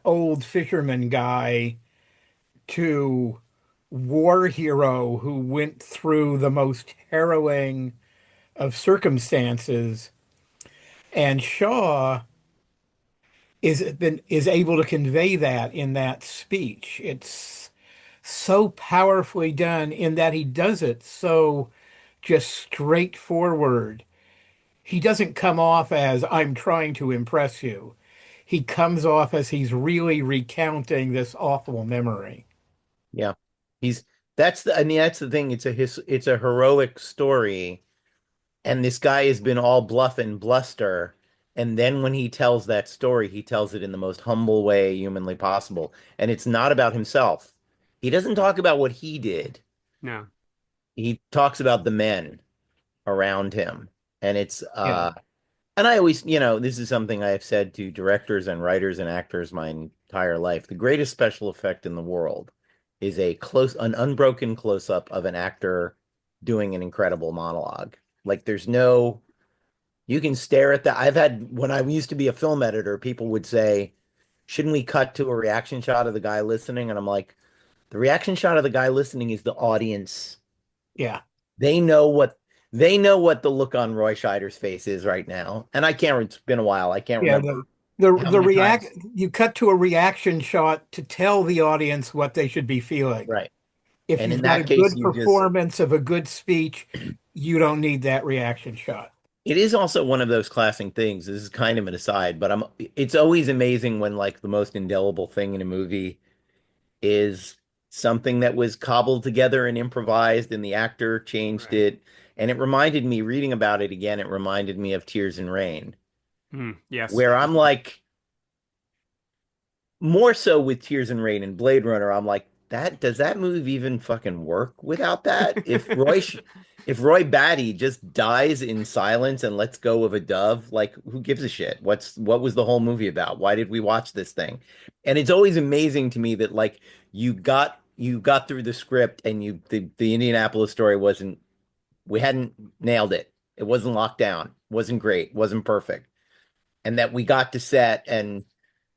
old fisherman guy to war hero who went through the most harrowing of circumstances. And Shaw is able to convey that in that speech. It's so powerfully done in that he does it so just straightforward. He doesn't come off as I'm trying to impress you. He comes off as he's really recounting this awful memory. Yeah. He's I mean, that's the thing. It's a heroic story, and this guy has been all bluff and bluster. And then when he tells that story, he tells it in the most humble way humanly possible. And it's not about himself. He doesn't talk about what he did. No. He talks about the men around him. And it's Yeah. and I always, this is something I have said to directors and writers and actors my entire life. The greatest special effect in the world is an unbroken close-up of an actor doing an incredible monologue. Like you can stare at that. When I used to be a film editor, people would say, shouldn't we cut to a reaction shot of the guy listening? And I'm like, the reaction shot of the guy listening is the audience. Yeah. They know what the look on Roy Scheider's face is right now. And it's been a while. I can't Yeah, remember the how the many react times. you cut to a reaction shot to tell the audience what they should be feeling. Right. If And in you've got a that case, good you just performance of a good speech, you don't need that reaction shot. it is also one of those classic things. This is kind of an aside, but it's always amazing when like the most indelible thing in a movie is something that was cobbled together and improvised and the actor changed Right. it. And it reminded me, reading about it again, it reminded me of Tears in Rain, Yes. where I'm like, more so with Tears in Rain and Blade Runner, I'm like, does that movie even fucking work without that? If Roy Batty just dies in silence and lets go of a dove, like who gives a shit? What was the whole movie about? Why did we watch this thing? And it's always amazing to me that like you got through the script and the Indianapolis story wasn't we hadn't nailed it. It wasn't locked down. Wasn't great. Wasn't perfect. And that we got to set and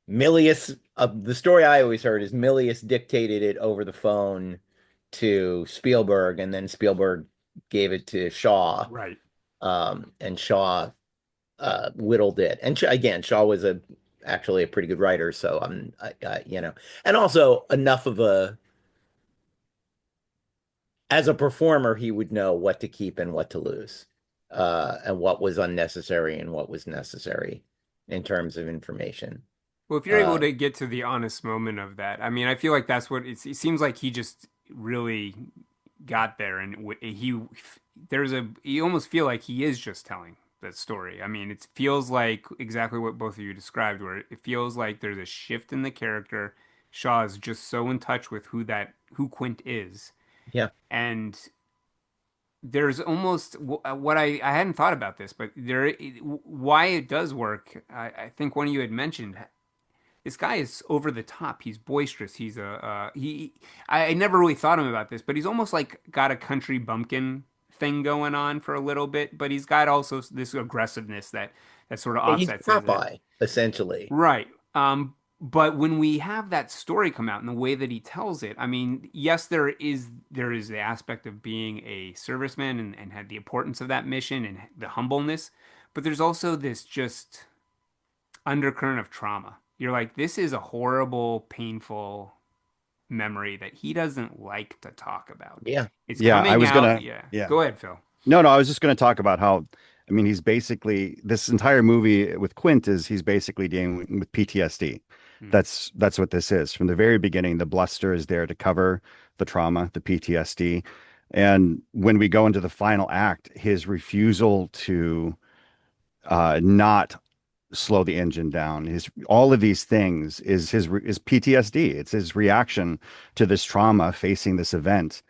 Milius, the story I always heard is Milius dictated it over the phone to Spielberg, and then Spielberg gave it to Shaw, Right. and Shaw whittled it. And again, Shaw was actually a pretty good writer, so and also enough of as a performer, he would know what to keep and what to lose, and what was unnecessary and what was necessary in terms of information. Well, if you're able Uh, to get to the honest moment of that, I mean, I feel like that's what it seems like he just really got there, and you almost feel like he is just telling that story. I mean, it feels like exactly what both of you described, where it feels like there's a shift in the character. Shaw is just so in touch with who Quint is, yeah. and there's almost what I hadn't thought about this, but why it does work. I think one of you had mentioned this guy is over the top. He's boisterous. He's he. I never really thought him about this, but he's almost like got a country bumpkin thing going on for a little bit. But he's got also this aggressiveness that sort of He's offsets it. Popeye, essentially. Right. But when we have that story come out in the way that he tells it, I mean, yes, there is the aspect of being a serviceman and had the importance of that mission and the humbleness, but there's also this just undercurrent of trauma. You're like, this is a horrible, painful memory that he doesn't like to talk about. Yeah. It's Yeah, I coming was out. gonna, Yeah. yeah. Go ahead, Phil. No, I was just gonna talk about how, I mean, he's basically this entire movie with Quint is he's basically dealing with PTSD. Hmm. That's what this is. From the very beginning, the bluster is there to cover the trauma, the PTSD. And when we go into the final act, his refusal to not slow the engine down. His all of these things is PTSD. It's his reaction to this trauma facing this event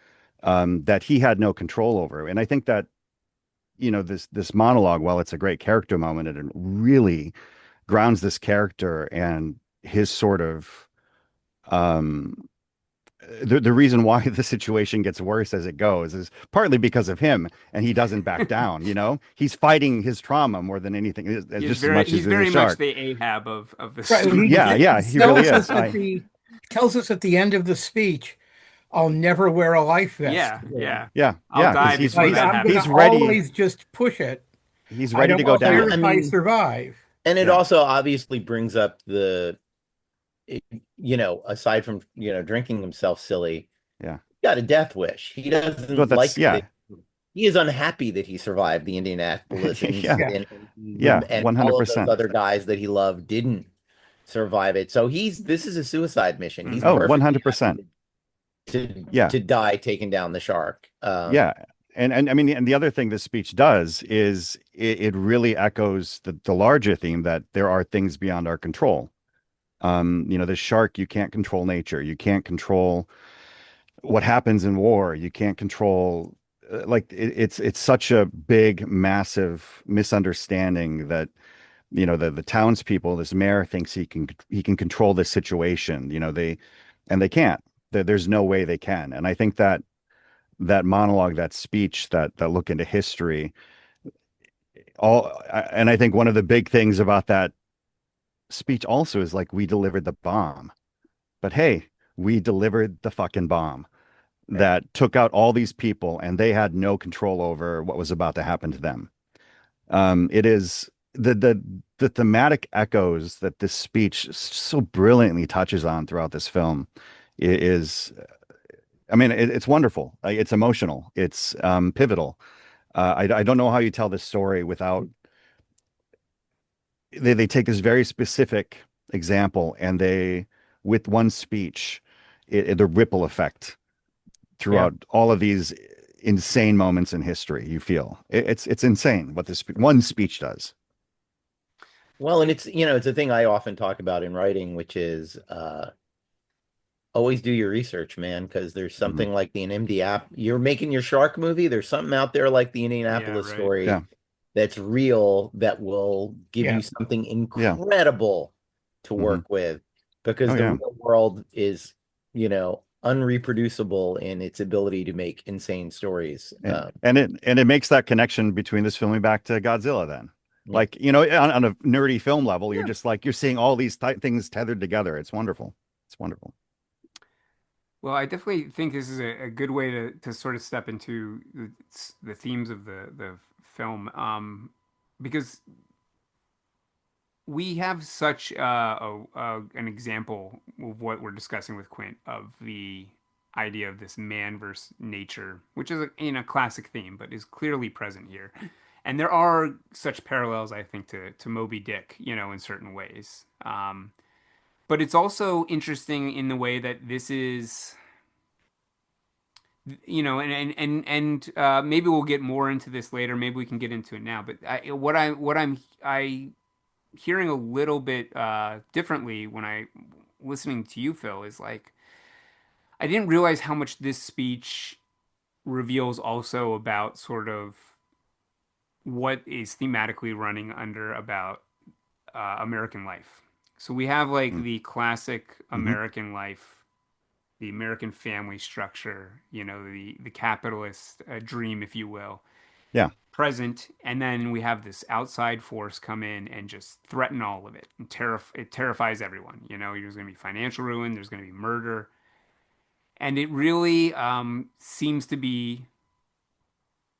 that he had no control over. And I think that this monologue, while it's a great character moment, it really grounds this character and his sort of um, the reason why the situation gets worse as it goes is partly because of him, and he doesn't back down. He's fighting his trauma more than anything, just as much He's as the very much shark. the Ahab of the Right. story. Yeah, he really is. Tells us at the end of the speech, "I'll never wear a life vest Yeah, again." yeah. Yeah, I'll because die before that I'm happens. gonna he's ready. always just push it. He's I ready to don't go care Well, down. I if I mean, survive. and it Yeah. also obviously brings up aside from, drinking himself silly, Yeah. he got a death wish. He But doesn't that's like yeah, that. He is unhappy that he survived the Indianapolis yeah, Yeah. incident, yeah, and all of those 100%. other guys that he loved didn't survive it. So this is a suicide mission. He's Oh, perfectly happy 100%. Yeah. to die taking down the shark. Yeah. And I mean, and the other thing this speech does is it really echoes the larger theme that there are things beyond our control. The shark, you can't control nature. You can't control what happens in war. You can't control like it's such a big, massive misunderstanding that the townspeople, this mayor thinks he can control this situation. They can't. There's no way they can. And I think that monologue, that speech, that look into history, and I think one of the big things about that speech also is like we delivered the bomb, but hey, we delivered the fucking bomb that took out all these people, and they had no control over what was about to happen to them. It is the thematic echoes that this speech so brilliantly touches on throughout this film is, I mean, it's wonderful. It's emotional. It's pivotal. I don't know how you tell this story without they take this very specific example and with one speech, the ripple effect Yeah. throughout all of these insane moments in history. You feel it's insane what this one speech does. Well, and it's a thing I often talk about in writing, which is always do your research, man, because there's something like the you're making your shark movie. There's something out there like the Indianapolis story Yeah. that's real that will give Yeah. you something Yeah. incredible to work with, because Oh, the yeah. real world is, unreproducible in its ability to make insane stories. And it makes that connection between this filming back to Godzilla then. Yeah. Like, on a nerdy film level, you're just like, you're seeing all these things tethered together. It's wonderful. It's wonderful. Well, I definitely think this is a good way to sort of step into the themes of the film, because we have such an example of what we're discussing with Quint of the idea of this man versus nature, which is a classic theme, but is clearly present here. And there are such parallels, I think, to Moby Dick, in certain ways. But it's also interesting in the way that this is, and maybe we'll get more into this later. Maybe we can get into it now. But I hearing a little bit differently when I listening to you, Phil, is like I didn't realize how much this speech reveals also about sort of what is thematically running under about American life. So we have like the classic American life, the American family structure, the capitalist dream, if you will, Yeah. present, and then we have this outside force come in and just threaten all of it. And it terrifies everyone. There's going to be financial ruin, there's going to be murder, and it really seems to be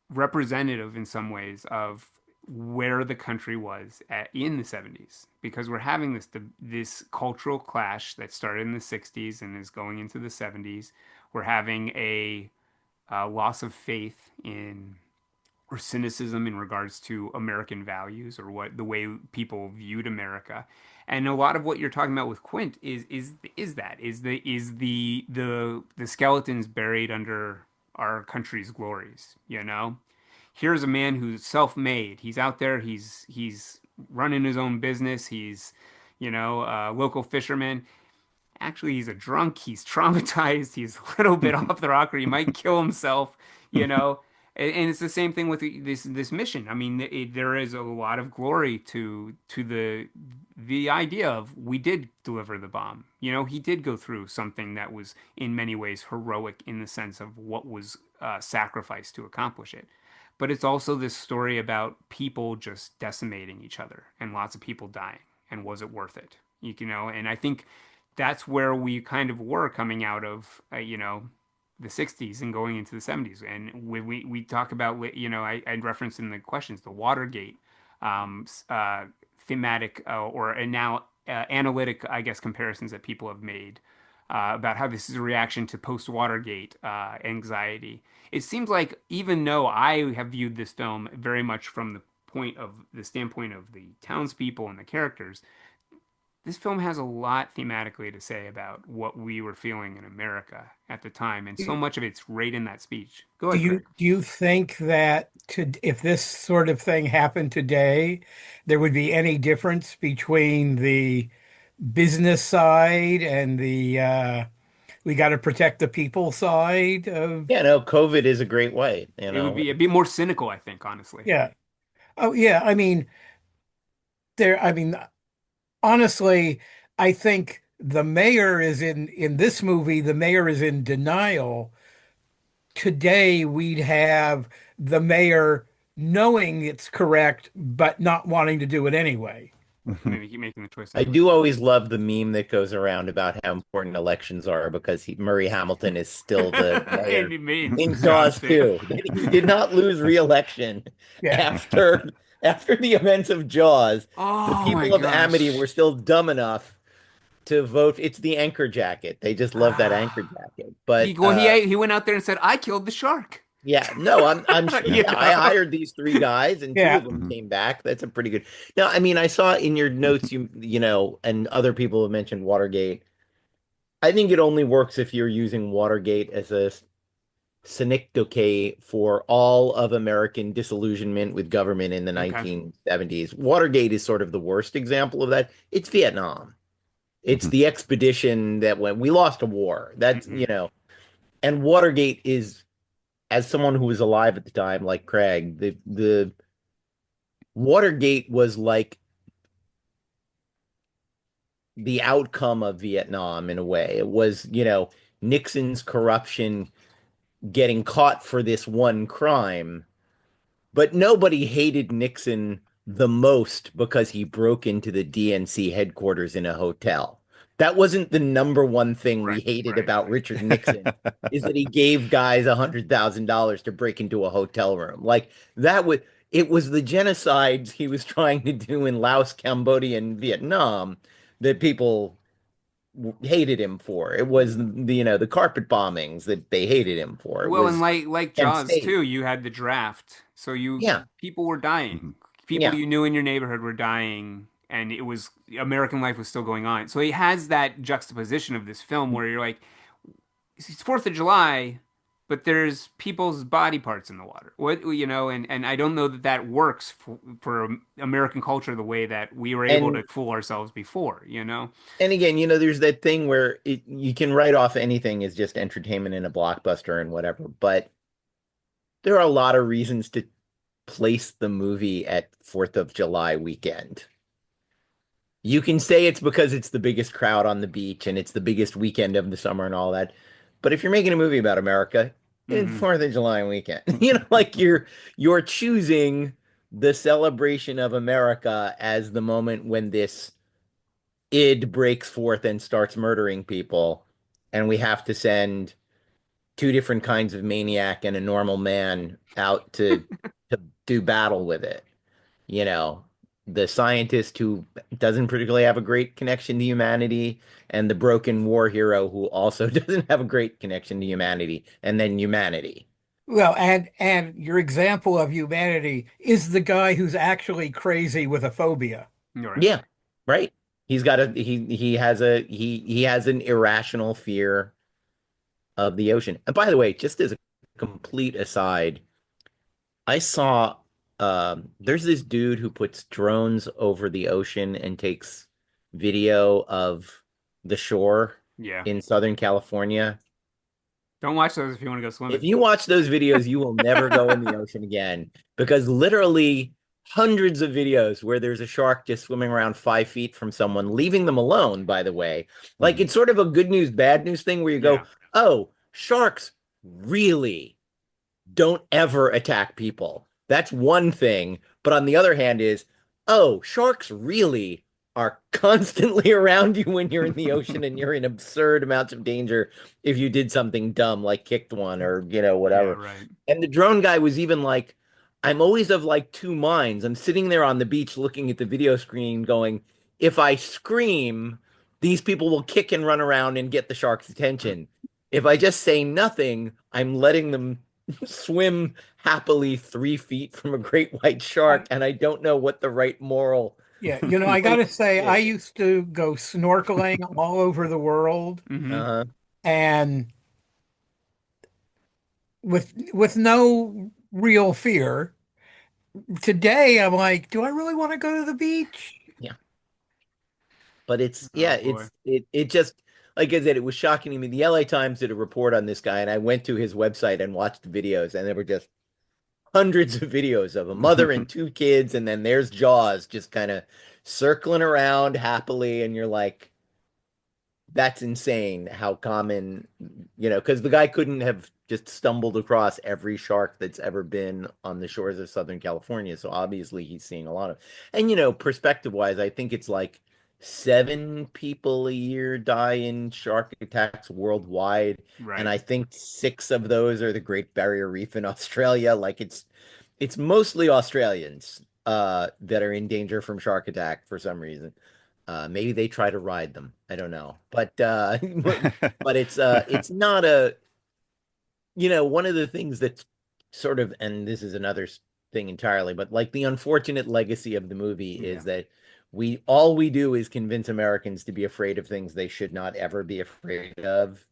representative in some ways of where the country was in the 70s, because we're having this cultural clash that started in the 60s and is going into the 70s. We're having a loss of faith in or cynicism in regards to American values or the way people viewed America. And a lot of what you're talking about with Quint is the skeletons buried under our country's glories. Here's a man who's self-made. He's out there. He's running his own business. He's, a local fisherman. Actually, he's a drunk. He's traumatized. He's a little bit off the rocker. He might kill himself, you know. And it's the same thing with this mission. I mean, there is a lot of glory to the idea of we did deliver the bomb. He did go through something that was in many ways heroic in the sense of what was sacrificed to accomplish it. But it's also this story about people just decimating each other and lots of people dying. And was it worth it? And I think that's where we kind of were coming out of, the 60s and going into the 70s. And we talk about, I referenced in the questions, the Watergate thematic or now analytic, I guess, comparisons that people have made about how this is a reaction to post-Watergate anxiety. It seems like even though I have viewed this film very much from the standpoint of the townspeople and the characters, this film has a lot thematically to say about what we were feeling in America at the time, and so much of it's right in that speech. Go Do ahead, you Craig. do you think that if this sort of thing happened today, there would be any difference between the business side and the we got to protect the people side of Yeah, no, COVID is a great way, you It would know. be a bit more cynical, I think, honestly. yeah. Oh yeah, I mean I mean honestly, I think the mayor is in this movie, the mayor is in denial. Today we'd have the mayor knowing it's correct, but not wanting to do it anyway. Maybe keep making the choice I anyway. do always love the meme that goes around about how important elections are because Murray Hamilton is still the And mayor it made in Jaws Jaws too. 2. He did not lose re-election Yeah. after after the events of Jaws. The Oh my people of Amity gosh. were still dumb enough to vote. It's the anchor jacket. They just love that anchor jacket. But He went out there and said, "I killed the shark." yeah, no, I'm You yeah, I know? hired these three guys and two Yeah. of them came back. That's a pretty good. Now, I mean, I saw in your notes and other people have mentioned Watergate. I think it only works if you're using Watergate as a synecdoche for all of American disillusionment with government in the Okay. 1970s. Watergate is sort of the worst example of that. It's Vietnam. It's the expedition that when we lost a war. Hmm. And Watergate is, as someone who was alive at the time, like Craig, the Watergate was like the outcome of Vietnam in a way. It was, Nixon's corruption getting caught for this one crime, but nobody hated Nixon the most because he broke into the DNC headquarters in a hotel. That wasn't the number one thing we Right, hated right, about right. Richard Nixon, is that he gave guys $100,000 to break into a hotel room. Like it was the genocides he was trying to do in Laos, Cambodia, and Vietnam that people hated him for. It was the carpet bombings that they hated him for. It Well, and was like Kent Jaws State. too, you had the draft. So Yeah, people were dying. People yeah. you knew in your neighborhood were dying, and it was American life was still going on. So he has that juxtaposition of this film where you're like, it's Fourth of July, but there's people's body parts in the water. And I don't know that that works for American culture the way that we were able to And fool ourselves before. And again, there's that thing where you can write off anything as just entertainment in a blockbuster and whatever, but there are a lot of reasons to place the movie at 4th of July weekend. You can say it's because it's the biggest crowd on the beach and it's the biggest weekend of the summer and all that. But if you're making a movie about America, it's Hmm. 4th of July weekend. Like you're choosing the celebration of America as the moment when this id breaks forth and starts murdering people, and we have to send two different kinds of maniac and a normal man out to do battle with it. You know, the scientist who doesn't particularly have a great connection to humanity, and the broken war hero who also doesn't have a great connection to humanity, and then humanity. Well, and your example of humanity is the guy who's actually crazy with a phobia. You're right. Yeah, right. He has an irrational fear of the ocean. And by the way, just as a complete aside, I saw There's this dude who puts drones over the ocean and takes video of the shore Yeah. in Southern California. Don't watch those if you want to go If swimming. you watch those videos, you will never go in the ocean again because literally hundreds of videos where there's a shark just swimming around 5 feet from someone, leaving them alone, by the way. Like it's sort of a good news, bad news thing where you go, Yeah. oh, sharks really don't ever attack people. That's one thing. But on the other hand is, oh, sharks really are constantly around you when you're in the ocean and you're in absurd amounts of danger if you did something dumb like kicked one or, Yeah, whatever. right. And the drone guy was even like, I'm always of like two minds. I'm sitting there on the beach looking at the video screen going, if I scream, these people will kick and run around and get the shark's attention. If I just say nothing, I'm letting them swim happily 3 feet from a great white shark, and I don't know what the right moral. Yeah, I gotta say, I is. used to go snorkeling all over the world, Hmm. Uh, and with no real fear. Today, I'm like, do I really want to go to the beach? yeah, but Oh boy. it just like I said, it was shocking to me. The LA Times did a report on this guy, and I went to his website and watched the videos, and there were just hundreds of videos of a mother and two kids, and then there's Jaws just kind of circling around happily, and you're like, that's insane how common, because the guy couldn't have just stumbled across every shark that's ever been on the shores of Southern California. So obviously he's seeing a lot of, and perspective wise, I think it's like 7 people a year die in shark attacks worldwide. And Right. I think 6 of those are the Great Barrier Reef in Australia. Like it's mostly Australians that are in danger from shark attack for some reason. Maybe they try to ride them. I don't know. But but it's not one of the things that's sort of, and this is another thing entirely, but like the unfortunate legacy of the movie is that we do is convince Americans to be afraid of things they should not ever be afraid of.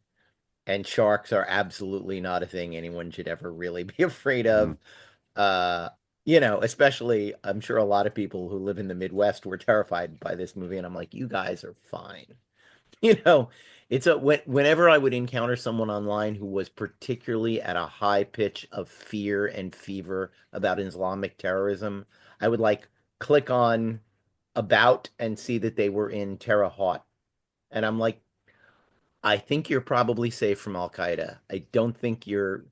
And sharks are absolutely not a thing anyone should ever really be afraid of. Uh, especially I'm sure a lot of people who live in the Midwest were terrified by this movie, and I'm like, you guys are fine. You know, whenever I would encounter someone online who was particularly at a high pitch of fear and fever about Islamic terrorism, I would like click on about and see that they were in Terre Haute. And I'm like, I think you're probably safe from Al Qaeda. I don't think you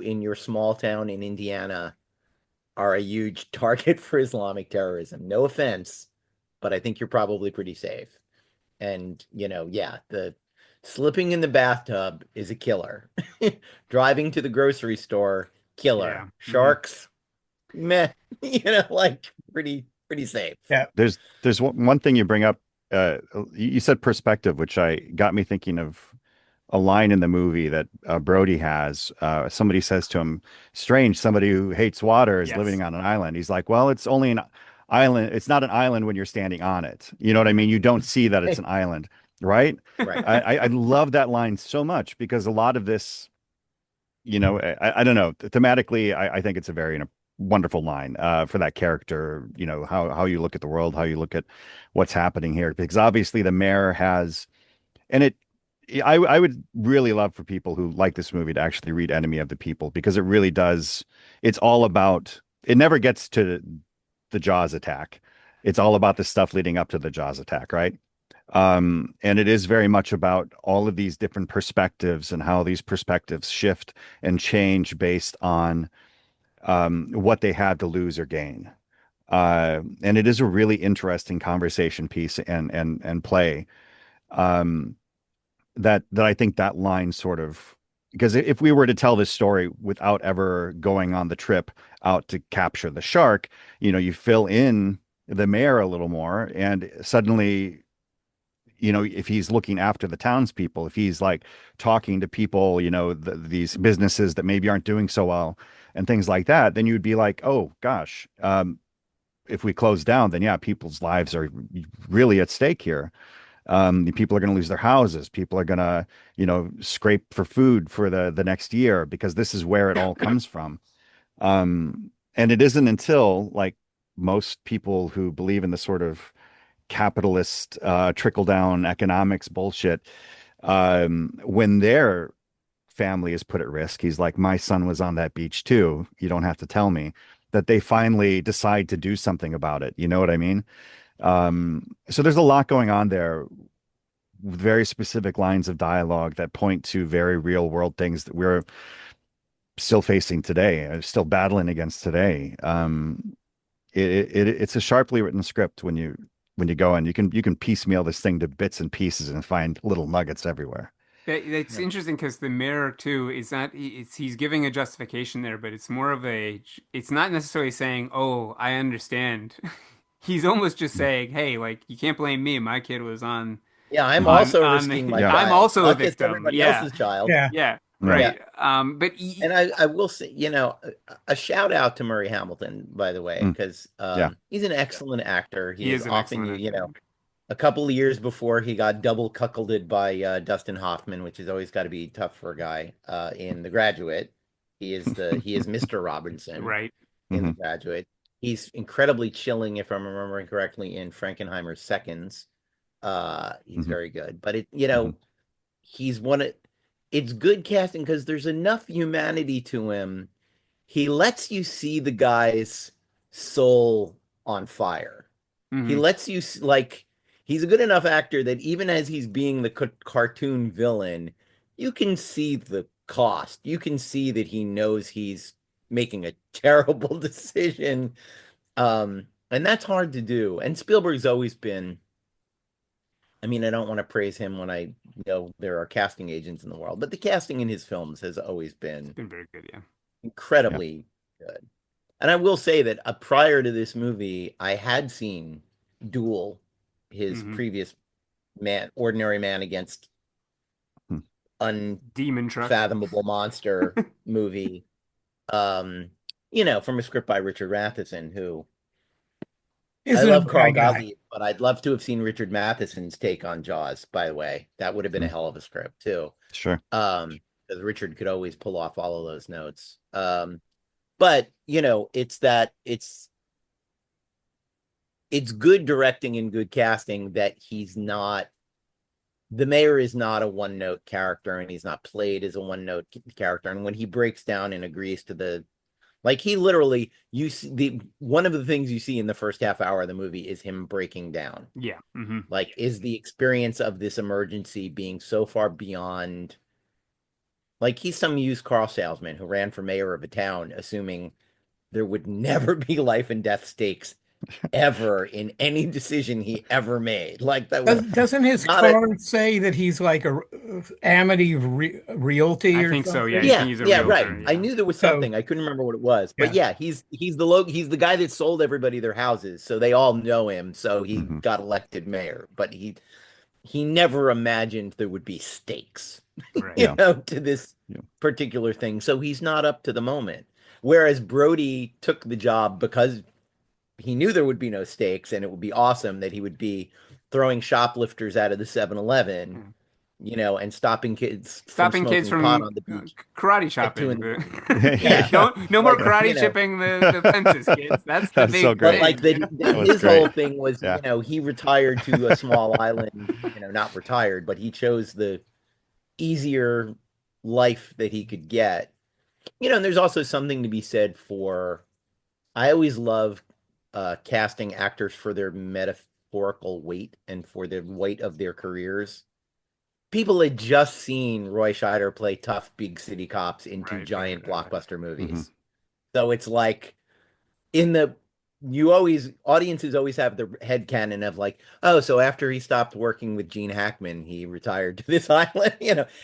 in your small town in Indiana are a huge target for Islamic terrorism. No offense, but I think you're probably pretty safe. And, yeah, the slipping in the bathtub is a killer. Driving to the grocery store, killer. Yeah. Sharks, meh, like pretty safe. Yeah. There's one thing you bring up. You said perspective, which got me thinking of a line in the movie that Brody has. Somebody says to him, "Strange, somebody who hates water is Yes. living on an island." He's like, "Well, it's only an island. It's not an island when you're standing on it. You know what I mean? You don't see that it's an island, right?" Right. I love that line so much because a lot of this, I don't know, thematically, I think it's a very wonderful line for that character. How you look at the world, how you look at what's happening here, because obviously the mayor has, and I would really love for people who like this movie to actually read Enemy of the People, because it really does. It's all about, it never gets to the Jaws attack. It's all about the stuff leading up to the Jaws attack, right? And it is very much about all of these different perspectives and how these perspectives shift and change based on what they have to lose or gain. And it is a really interesting conversation piece and play. That I think that line sort of, because if we were to tell this story without ever going on the trip out to capture the shark, you fill in the mayor a little more, and suddenly, if he's looking after the townspeople, if he's like talking to people, these businesses that maybe aren't doing so well and things like that, then you'd be like, oh gosh, if we close down, then yeah, people's lives are really at stake here. People are going to lose their houses. People are going to, scrape for food for the next year, because this is where it all comes from. And it isn't until like most people who believe in the sort of capitalist trickle down economics bullshit, when their family is put at risk, he's like, my son was on that beach too. You don't have to tell me, that they finally decide to do something about it. You know what I mean? So there's a lot going on there, very specific lines of dialogue that point to very real world things that we're still facing today, still battling against today. It's a sharply written script when you go and you can piecemeal this thing to bits and pieces and find little nuggets everywhere. It's interesting because the mirror too is not he's giving a justification there, but it's more of it's not necessarily saying, "Oh, I understand." He's almost just saying, "Hey, like you can't blame me. My kid was Yeah, I'm on also on risking my Yeah. I'm child, also a not just victim." everybody Yeah. else's child. Yeah. Yeah, Right. right. But And I will say, a shout out to Murray Hamilton, by the way, Mm. because Yeah. he's an excellent actor. he Is is an often, excellent actor. a couple of years before he got double cuckolded by Dustin Hoffman, which has always got to be tough for a guy. In The Graduate, he is Mr. Robinson Right. in The Mhm. Graduate. He's incredibly chilling, if I'm remembering correctly, in Frankenheimer's Seconds. He's Mhm. very good, but Mhm. he's one of it's good casting because there's enough humanity to him. He lets you see the guy's soul on fire. He Hmm. lets you like he's a good enough actor that even as he's being the cartoon villain, you can see the cost. You can see that he knows he's making a terrible decision. And that's hard to do. And Spielberg's always been, I mean, I don't want to praise him when I know there are casting agents in the world, but the casting in his films has always It's been been very good. Yeah. Yeah. incredibly good. And I will say that prior to this movie, I had seen Duel, his Hmm. previous Ordinary Man Against Hmm. Demon Truck. Unfathomable Monster movie. From a script by Richard Matheson, who I Isn't a love bad Carl guy. Gottlieb, but I'd love to have seen Richard Matheson's take on Jaws, by the way. That would have been a Mm. hell of a script too. Sure. Because Richard could always pull off all of those notes. But it's good directing and good casting that the mayor is not a one note character and he's not played as a one note character. And when he breaks down and agrees to he literally, you see one of the things you see in the first half hour of the movie is him breaking down. Yeah. Hmm. Like, is the experience of this emergency being so far beyond, like, he's some used car salesman who ran for mayor of a town, assuming there would never be life and death stakes ever in any decision he ever made. Like, that was Doesn't his not a, card say that he's like a Amity I Realty or think so. Yeah. I something? think yeah, he's a yeah, right. realtor. I Yeah. knew there was So, something. I couldn't remember what it was. But yeah. yeah, he's he's the guy that sold everybody their houses, so they all know him, so he Mhm. got elected mayor, but he never imagined there would be stakes, Right. Yeah. to this Yeah. particular thing. So he's not up to the moment. Whereas Brody took the job because he knew there would be no stakes and it would be awesome that he would be throwing shoplifters out of the 7-Eleven, Yeah. and stopping kids from Stopping kids smoking pot from on the beach karate at 2 in chopping. the morning. Yeah, Yeah. no more Like, karate chipping the fences, kids. That's the That's so big but great. like thing. That was his whole great. thing was, Yeah. he retired to a small island, not retired, but he chose the easier life that he could get. And there's also something to be said for, I always love casting actors for their metaphorical weight and for the weight of their careers. People had just seen Roy Scheider play tough big city cops in two Right. giant blockbuster Mhm. movies. So it's like in the audiences always have the headcanon of like, oh, so after he stopped working with Gene Hackman, he retired to this island.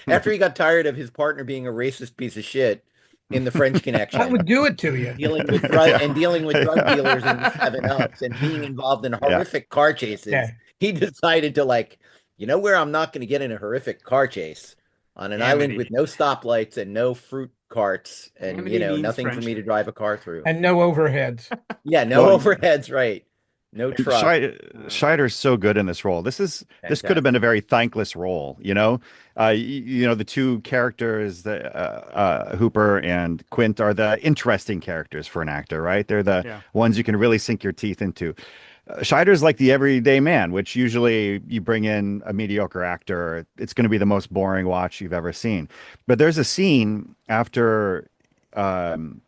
After he got tired of his partner being a racist piece of shit in The French That Connection, would do it to you. Yeah. dealing with drug dealers and 7-Ups and being involved in Yeah. horrific car chases, Yeah. he decided to like, where I'm not going to get in a horrific car chase on an island Amity. with no stoplights and no fruit carts and Amity means nothing for me to friendship. drive a car through. And no overheads. Yeah, no Well, overheads, right. No And trust. Scheider's so good in this role. This could have Fantastic. been a very thankless role, you know. The two characters, the Hooper and Quint, are the interesting characters for an actor, right? They're the Yeah. ones you can really sink your teeth into. Scheider's like the everyday man, which usually you bring in a mediocre actor, it's going to be the most boring watch you've ever seen. But there's a scene after um,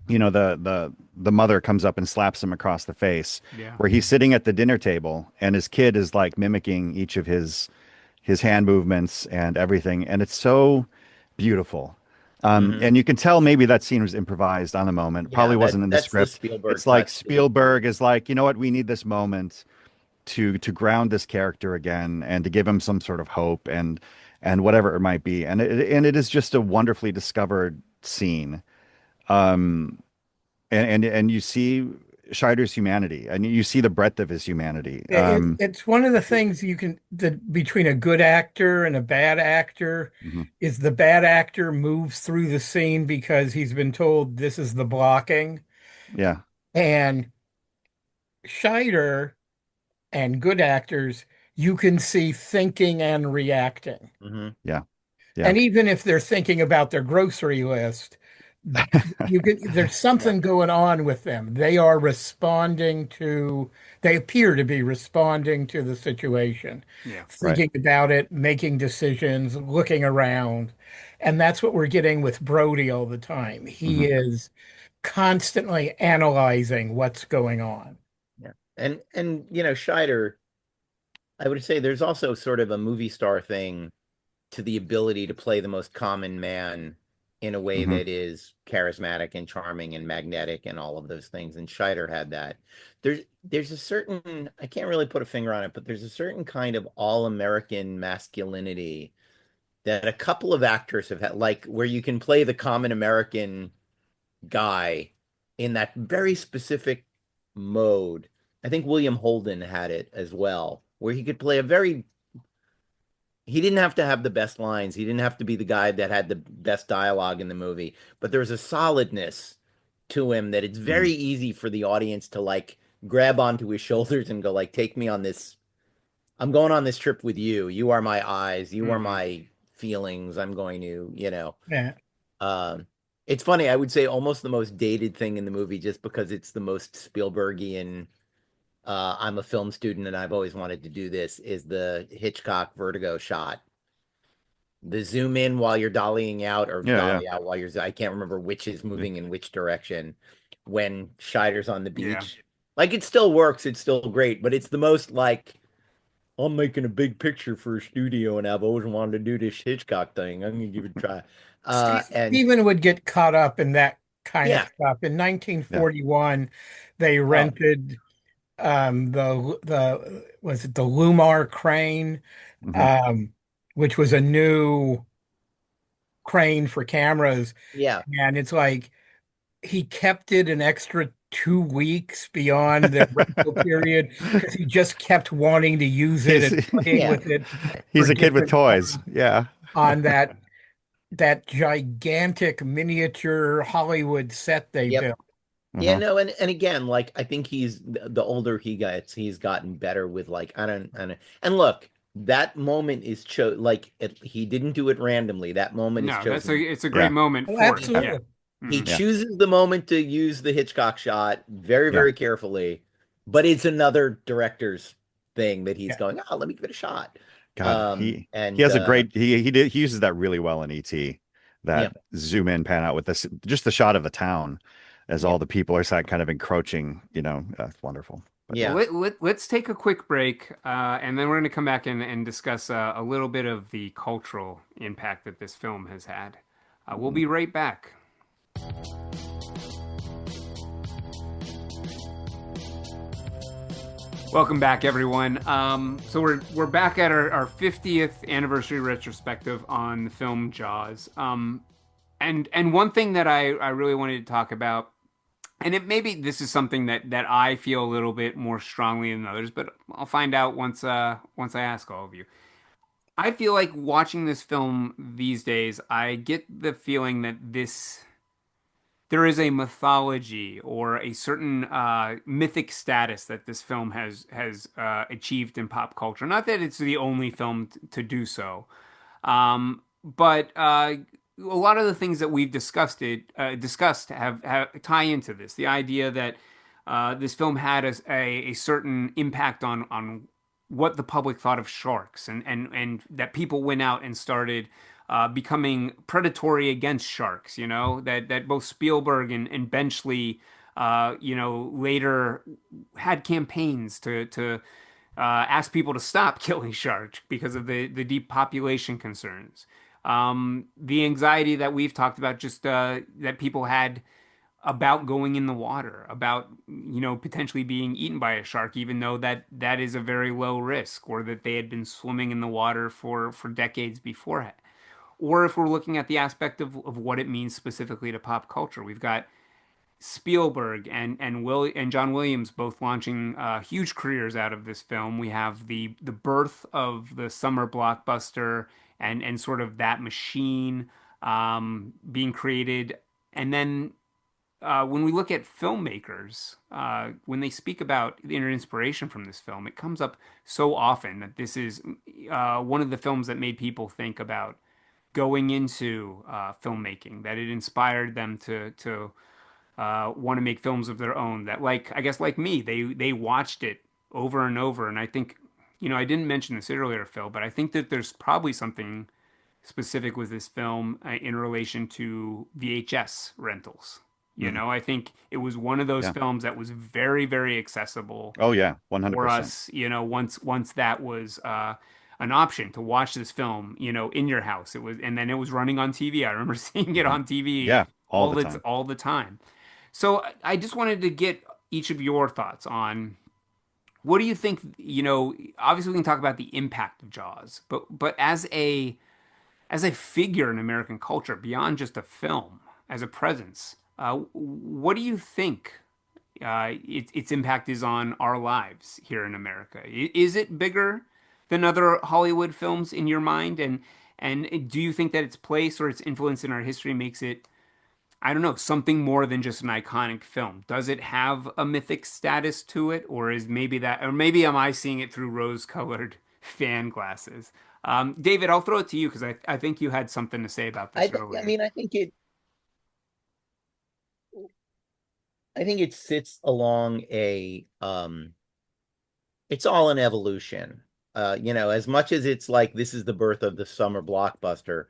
the mother comes up and slaps him across the face, Yeah. where he's sitting at the dinner table and his kid is like mimicking each of his hand movements and everything, and it's so beautiful. Hmm. And you can tell maybe that scene was improvised on the moment. Yeah, Probably wasn't in the that's the script. Spielberg It's like touch. Spielberg is like, you know what, we need this moment to ground this character again and to give him some sort of hope and whatever it might be. And it is just a wonderfully discovered scene. Um, and you see Scheider's humanity, and you see the breadth of his humanity. It's one of the things you can that between a good actor and a bad actor Mhm. is the bad actor moves through the scene because he's been told this is the blocking. Yeah, And Scheider and good actors, you can see thinking and reacting. Hmm. yeah, yeah. And even if they're thinking about their grocery list, there's Yeah. something going on with them. They are responding to, they appear to be responding to the situation, Yeah. Right. thinking about it, making decisions, looking around. And that's what we're getting with Brody all the time. He Hmm. is constantly analyzing what's going on. Yeah. And Scheider, I would say there's also sort of a movie star thing to the ability to play the most common man in a way Hmm. that is charismatic and charming and magnetic and all of those things. And Scheider had that. There's a certain, I can't really put a finger on it, but there's a certain kind of all-American masculinity that a couple of actors have had, like where you can play the common American guy in that very specific mode. I think William Holden had it as well, where he could play a very he didn't have to have the best lines. He didn't have to be the guy that had the best dialogue in the movie, but there's a solidness to him that it's Hmm. very easy for the audience to like grab onto his shoulders and go like, take me on this. I'm going on this trip with you. You are my eyes. You are Hmm. my feelings. I'm going to. Yeah. Um, it's funny. I would say almost the most dated thing in the movie, just because it's the most Spielbergian. I'm a film student and I've always wanted to do this. Is the Hitchcock Vertigo shot, the zoom in while you're dollying out or Yeah, yeah. dolly out while I can't remember which is moving in which direction when Scheider's on the Yeah. beach. Like it still works, it's still great, but it's the most like I'm making a big picture for a studio and I've always wanted to do this Hitchcock thing. I'm gonna give it a try. And Stephen would get caught up in that kind of yeah, stuff. In Yeah. 1941, they oh rented the was it the Lumar crane, Hmm. um, which was a new crane for cameras, yeah, and it's like he kept it an extra 2 weeks beyond the rental period because he just kept wanting to use it He's and playing yeah. with it for he's a kid with different toys. parts Yeah. on that gigantic miniature Hollywood set they Yep. built. Yeah, Hmm. no, and again, like I think the older he gets, he's gotten better with like I don't and look, that moment is he didn't do it randomly. That moment is No, chosen. it's a great Yeah. moment Oh, for it. He Yeah. absolutely. he Hmm. Yeah. chooses the moment to use the Hitchcock shot very, Yeah. very carefully, but it's another director's thing that he's Yeah. going, oh, let me give it a shot. God, he And has a great he uses that really well in E.T. yeah, That zoom in pan out with this just the shot of the town as yeah, all the people are kind of encroaching, it's wonderful. But Well, yeah. let's take a quick break, and then we're going to come back and discuss a little bit of the cultural impact that this film has had. We'll mm, be right back. Welcome back, everyone. So we're back at our 50th anniversary retrospective on the film Jaws. And one thing that I really wanted to talk about, and it maybe this is something that I feel a little bit more strongly than others, but I'll find out once I ask all of you. I feel like watching this film these days, I get the feeling that there is a mythology or a certain mythic status that this film has achieved in pop culture. Not that it's the only film to do so, but a lot of the things that we've discussed have tie into this. The idea that this film had a certain impact on what the public thought of sharks, and that people went out and started becoming predatory against sharks. You know that both Spielberg and Benchley, later had campaigns to ask people to stop killing sharks because of the depopulation concerns. The anxiety that we've talked about, just that people had about going in the water, about potentially being eaten by a shark, even though that is a very low risk, or that they had been swimming in the water for decades before. Or if we're looking at the aspect of what it means specifically to pop culture, we've got Spielberg and John Williams both launching huge careers out of this film. We have the birth of the summer blockbuster and sort of that machine being created. And then when we look at filmmakers, when they speak about the inner inspiration from this film, it comes up so often that this is one of the films that made people think about going into filmmaking, that it inspired them to want to make films of their own. That, like, I guess like me, they watched it over and over. And I think, I didn't mention this earlier, Phil, but I think that there's probably something specific with this film in relation to VHS rentals. I think it was one of those Yeah. films that was very, very accessible Oh yeah, for 100%. us, once that was an option to watch this film, in your house. And then it was running on TV. I remember seeing it on TV Yeah, all the time. all the time. So I just wanted to get each of your thoughts on what do you think, obviously we can talk about the impact of Jaws, but as a figure in American culture, beyond just a film, as a presence, what do you think its impact is on our lives here in America? Is it bigger than other Hollywood films in your mind? And do you think that its place or its influence in our history makes it, I don't know, something more than just an iconic film? Does it have a mythic status to it, or maybe am I seeing it through rose-colored fan glasses? David, I'll throw it to you because I think you had something to say about this I earlier. mean, I think it sits along it's all an evolution. As much as it's like this is the birth of the summer blockbuster,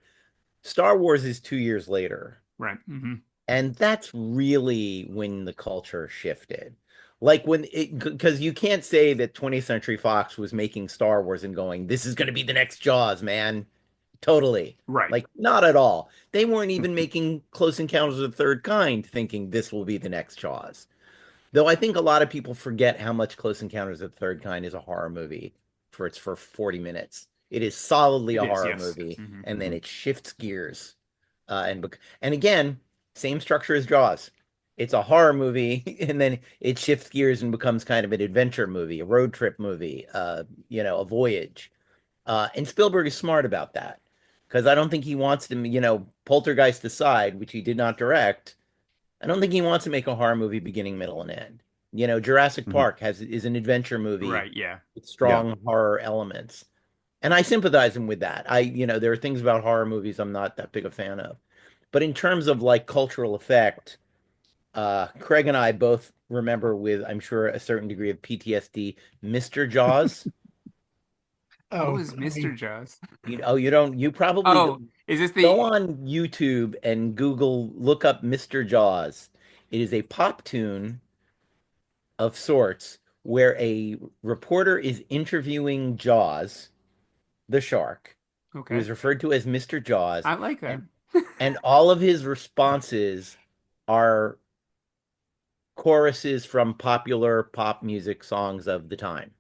Star Wars is 2 years later. Right. Mm-hmm. And that's really when the culture shifted. Like because you can't say that 20th Century Fox was making Star Wars and going, this is going to be the next Jaws, man. Totally. Right. Like, not at all. They weren't even making Close Encounters of the Third Kind thinking this will be the next Jaws. Though I think a lot of people forget how much Close Encounters of the Third Kind is a horror movie for 40 minutes. It is solidly a horror Yes. movie, Mm-hmm. and then it shifts gears. And again, same structure as Jaws. It's a horror movie, and then it shifts gears and becomes kind of an adventure movie, a road trip movie, a voyage. And Spielberg is smart about that because I don't think he wants to, Poltergeist aside, which he did not direct. I don't think he wants to make a horror movie beginning, middle, and end. Jurassic Park is an adventure movie, Right. Yeah. with strong horror elements. And I sympathize him with that. There are things about horror movies I'm not that big a fan of. But in terms of like cultural effect, Craig and I both remember with, I'm sure, a certain degree of PTSD, Mr. Jaws. What Oh, was Mr. Jaws? You probably Oh, is this go the on YouTube and look up Mr. Jaws. It is a pop tune of sorts where a reporter is interviewing Jaws, the shark, who is Okay. referred to as Mr. Jaws, I like that. and all of his responses are choruses from popular pop music songs of the time.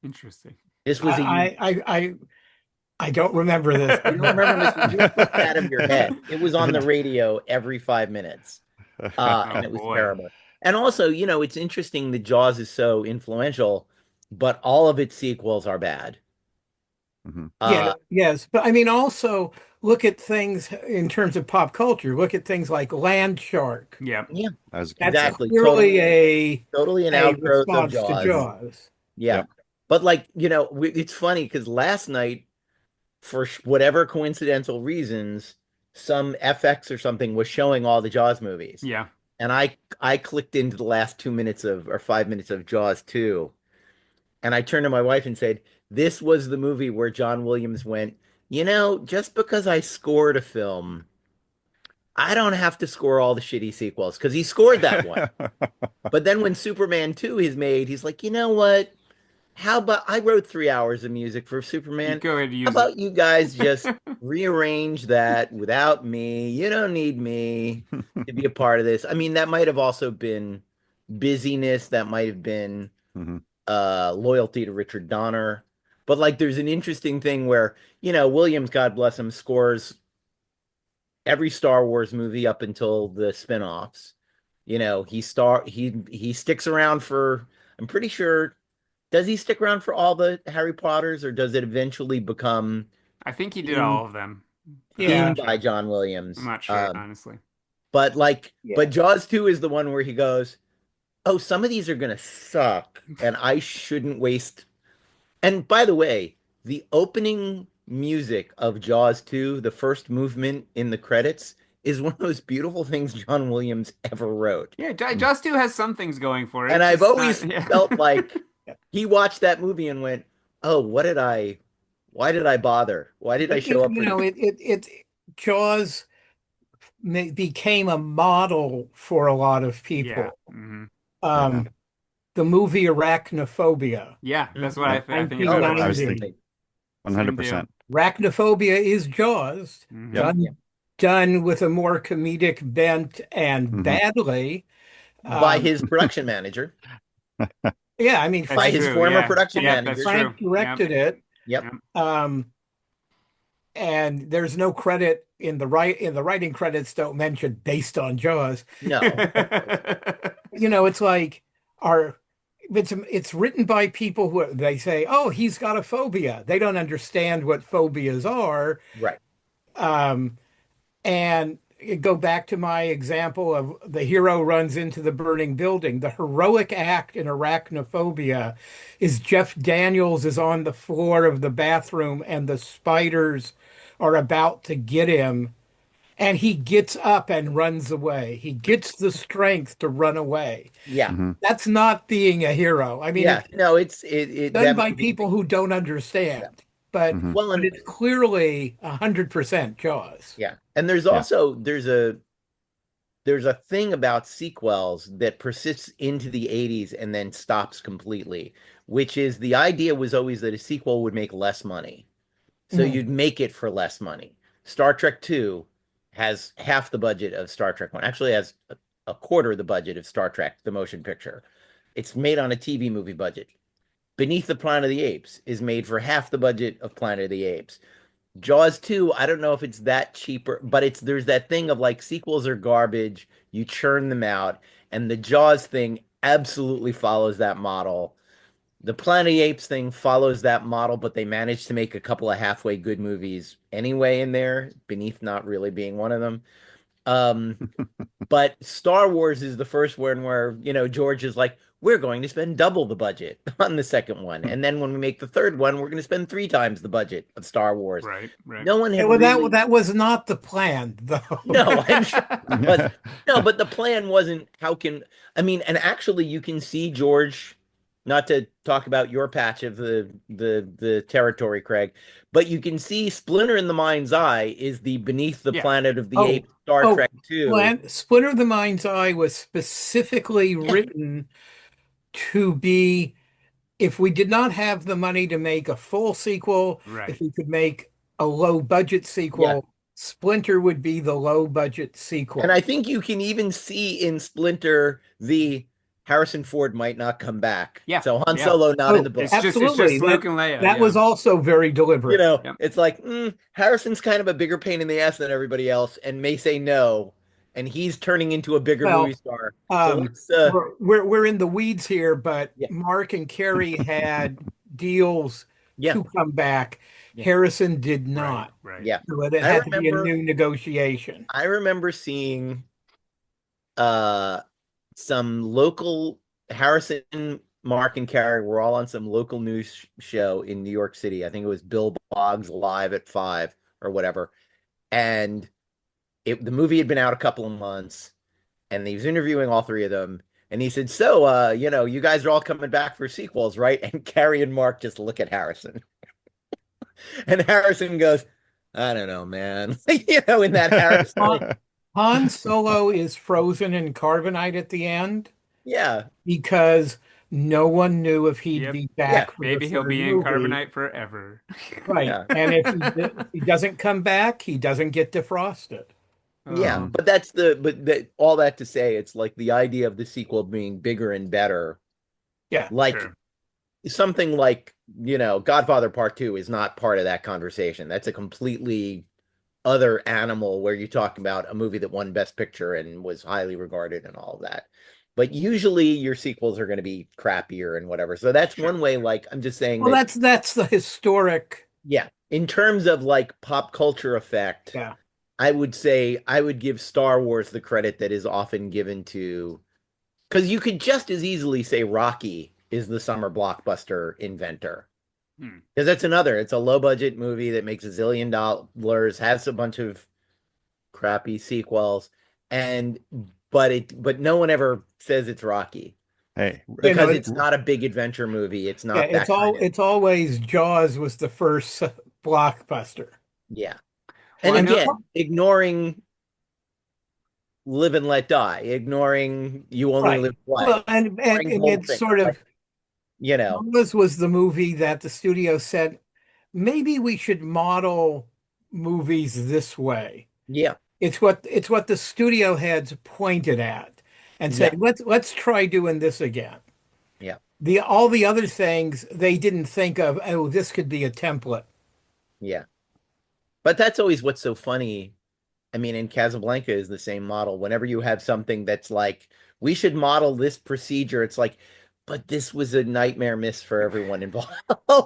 Interesting. This was I don't remember this. you don't remember Mr. Jaws out of your head. It was on the radio every 5 minutes. And it was boy. terrible. And also, it's interesting that Jaws is so influential, but all of its sequels are bad. Mhm. Yes, but I mean, also look at things in terms of pop culture. Look at things like Land Shark. Yeah. Yeah, That was a good That's show. exactly. clearly Totally an a outgrowth of response to Jaws. Jaws. Yeah. Yep. But like, it's funny because last night, for whatever coincidental reasons, some FX or something was showing all the Jaws movies. Yeah. And I clicked into the last 2 minutes of or 5 minutes of Jaws 2. And I turned to my wife and said, this was the movie where John Williams went, just because I scored a film, I don't have to score all the shitty sequels because he scored that one. But then when Superman 2 is made, he's like, you know what? How about I wrote 3 hours of music for You Superman? go ahead and How use about you guys just rearrange that without me? You don't need me to be a part of this. I mean, that might have also been busyness. That might have been Mhm. loyalty to Richard Donner. But like, there's an interesting thing where, Williams, God bless him, scores every Star Wars movie up until the spin-offs. He sticks around for, I'm pretty sure, does he stick around for all the Harry Potters, or does it eventually become I think he did themed, all of them. Yeah. by John I'm Williams? not sure, honestly. But like, Yeah. but Jaws 2 is the one where he goes, "Oh, some of these are gonna suck, and I shouldn't waste." And by the way, the opening music of Jaws 2, the first movement in the credits, is one of those beautiful things John Williams ever wrote. Yeah, Jaws 2 has some things going for it. And It's I've just always not, yeah. felt like he watched that movie and went, "Oh, why did I bother? Why did I But show up for this?" Jaws became a model for a lot of Yeah. people. Hmm. Um, the movie Arachnophobia, Yeah, that's what Yep. I think Oh, about I was too. 1990. thinking Same deal. 100%. Arachnophobia is Jaws, Mhm. Yep. done done with a more comedic bent and Hmm. badly. By Um, his production manager, yeah, I mean That's by Frank his true. former Yeah. production Yeah, that's manager. true. Frank directed it. Yep. Yep. Um, and there's no credit in the writing credits don't mention based on Jaws. No. It's like our it's written by people who they say, oh, he's got a phobia. They don't understand what phobias are. Right. Um, and go back to my example of the hero runs into the burning building. The heroic act in Arachnophobia is Jeff Daniels is on the floor of the bathroom and the spiders are about to get him. And he gets up and runs away. He gets the strength to run away. Yeah. Hmm. That's not being a hero. I mean, Yeah. it's No, it done that by movie. people who don't understand, but Hmm. Well, and it's clearly 100% Jaws. yeah. And there's Yeah. also there's a thing about sequels that persists into the 80s and then stops completely, which is the idea was always that a sequel would make less money. So Mm. you'd make it for less money. Star Trek 2 has half the budget of Star Trek 1. Actually has a quarter the budget of Star Trek, the motion picture. It's made on a TV movie budget. Beneath the Planet of the Apes is made for half the budget of Planet of the Apes. Jaws 2, I don't know if it's that cheaper, but there's that thing of like sequels are garbage, you churn them out, and the Jaws thing absolutely follows that model. The Planet of the Apes thing follows that model, but they managed to make a couple of halfway good movies anyway in there, Beneath not really being one of them. Um, but Star Wars is the first one where, George is like, we're going to spend double the budget on the second one. And then when we make the third one, we're going to spend 3 times the budget of Star Wars. Right, right. No one had Well, really. that was not the plan, though. No, I'm sure it was. No, but the plan wasn't I mean, and actually you can see George, not to talk about your patch of the territory, Craig, but you can see Splinter in the Mind's Eye is the Beneath the Yeah. Planet of the Oh, Apes Star Trek 2. Splinter of the Mind's Eye was specifically written to be, if we did not have the money to make a full sequel, Right. if we could make a low budget sequel, Yeah. Splinter would be the low budget sequel. And I think you can even see in Splinter the Harrison Ford might not come back. Yeah. So Han Yeah. Solo not in the book. It's just Absolutely. Luke and Leia. That yeah. was also very deliberate. Yep. It's like Harrison's kind of a bigger pain in the ass than everybody else, and may say no, and he's turning into a bigger Well, movie star. So let's, we're in the weeds here, but Yeah. Mark and Carrie had deals Yeah. to come back. Yeah. Harrison did Right, not. right. Yeah. So it I had to be a remember new negotiation. I remember seeing uh some local Harrison, Mark, and Carrie were all on some local news show in New York City. I think it was Bill Boggs Live at 5 or whatever. And the movie had been out a couple of months, and he was interviewing all three of them. And he said, "So, you guys are all coming back for sequels, right?" And Carrie and Mark just look at Harrison, and Harrison goes, "I don't know, man." In that Harrison, Han Solo is frozen in carbonite at the end yeah, because no one knew if he'd Yep. be yeah, back for the Maybe he'll third be in movie. carbonite forever. Right. yeah. And if he doesn't come back, he doesn't get defrosted. Yeah, Oh, but all that to say, it's like the idea of the sequel being bigger and better, Yeah. like sure. something like, Godfather Part 2 is not part of that conversation. That's a completely other animal where you talk about a movie that won Best Picture and was highly regarded and all of that. But usually your sequels are going to be crappier and whatever. So that's Sure. one way, like, I'm just saying Well, that, that's the historic. yeah, in terms of like pop culture effect, Yeah. I would say I would give Star Wars the credit that is often given to, because you could just as easily say Rocky is the summer blockbuster inventor. Hmm. Because it's a low budget movie that makes $1 zillion, has a bunch of crappy sequels, and but no one ever says it's Rocky Hey, because It, it's not a big adventure movie. It's yeah, not that kind of, it's always Jaws was the first blockbuster. yeah. Well, And I know. again, ignoring Live and Let Die, ignoring You Only Right. Live Twice, Well, and ignoring the and whole it's thing. sort Like, of you know, Jaws was the movie that the studio said maybe we should model movies this way. yeah, It's what the studio heads pointed at and yeah, said, let's try doing this again. yeah, The all the other things they didn't think of, oh, this could be a template. yeah. But that's always what's so funny. I mean, in Casablanca is the same model. Whenever you have something that's like, we should model this procedure, it's like, but this was a nightmare miss for everyone involved.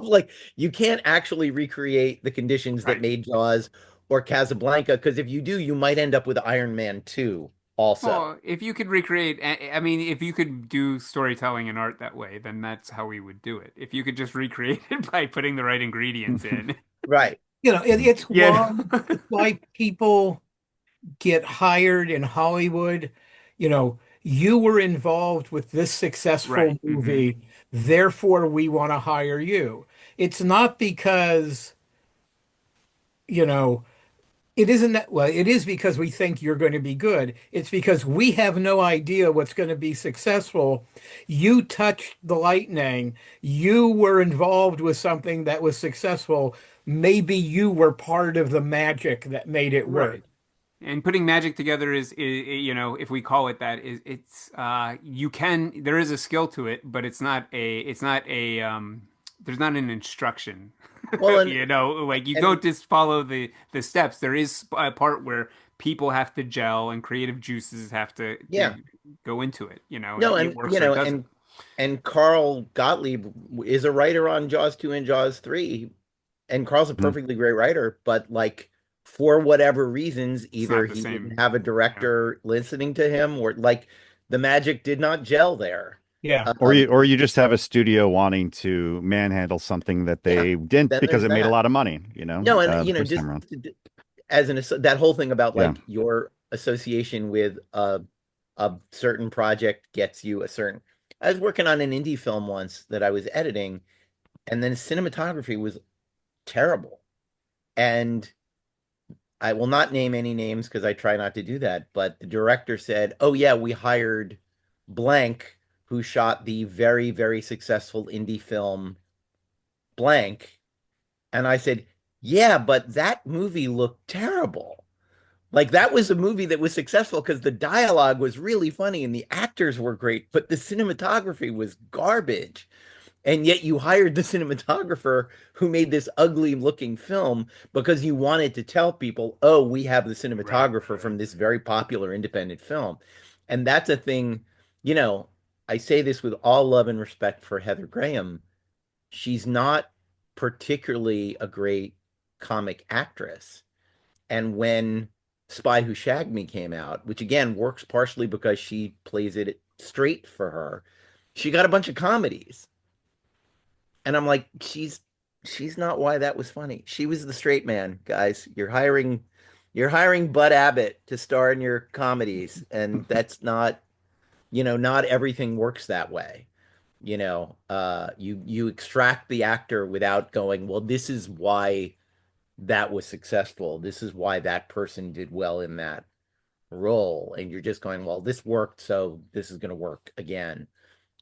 Like, you can't actually recreate the conditions that Right. made Jaws or Casablanca, because if you do, you might end up with Iron Man 2 also. Well, if you could recreate, I mean, if you could do storytelling and art that way, then that's how we would do it. If you could just recreate it by putting the right ingredients in. Right. Yeah. It's why people get hired in Hollywood. You were involved with this successful Right. Hmm. movie, therefore we want to hire you. It's not because, you know, it isn't that, well, it is because we think you're going to be good. It's because we have no idea what's going to be successful. You touched the lightning. You were involved with something that was successful. Maybe you were part of the magic that made it work. Right. And putting magic together if we call it that, there is a skill to it, but there's not an instruction. Well, Like you and don't just follow the steps. There is a part where people have to gel and creative juices have to yeah. go into it. No, It and works or it doesn't. and Carl Gottlieb is a writer on Jaws 2 and Jaws 3, and Carl's a perfectly great writer, but like for whatever reasons, It's either not the he didn't same. have a Yeah. director listening to him, or like the magic did not gel there. Yeah. or you just have a studio wanting to manhandle something that Yeah, they didn't then because there's it made a that. lot of money, No, and the first just time around. as that whole thing about Yeah. like your association with a certain project gets you a certain. I was working on an indie film once that I was editing, and then cinematography was terrible. And I will not name any names because I try not to do that, but the director said, "Oh yeah, we hired blank who shot the very, very successful indie film blank." And I said, "Yeah, but that movie looked terrible." Like that was a movie that was successful because the dialogue was really funny and the actors were great, but the cinematography was garbage. And yet you hired the cinematographer who made this ugly looking film because you wanted to tell people, oh, we have the Right. cinematographer from this very popular independent film. And that's a thing, you know, I say this with all love and respect for Heather Graham. She's not particularly a great comic actress. And when Spy Who Shagged Me came out, which again works partially because she plays it straight for her, she got a bunch of comedies. And I'm like, she's not why that was funny. She was the straight man, guys. You're hiring Bud Abbott to star in your comedies, and that's not, not everything works that way. You extract the actor without going, well, this is why that was successful. This is why that person did well in that role. And you're just going, well, this worked, so this is going to work again.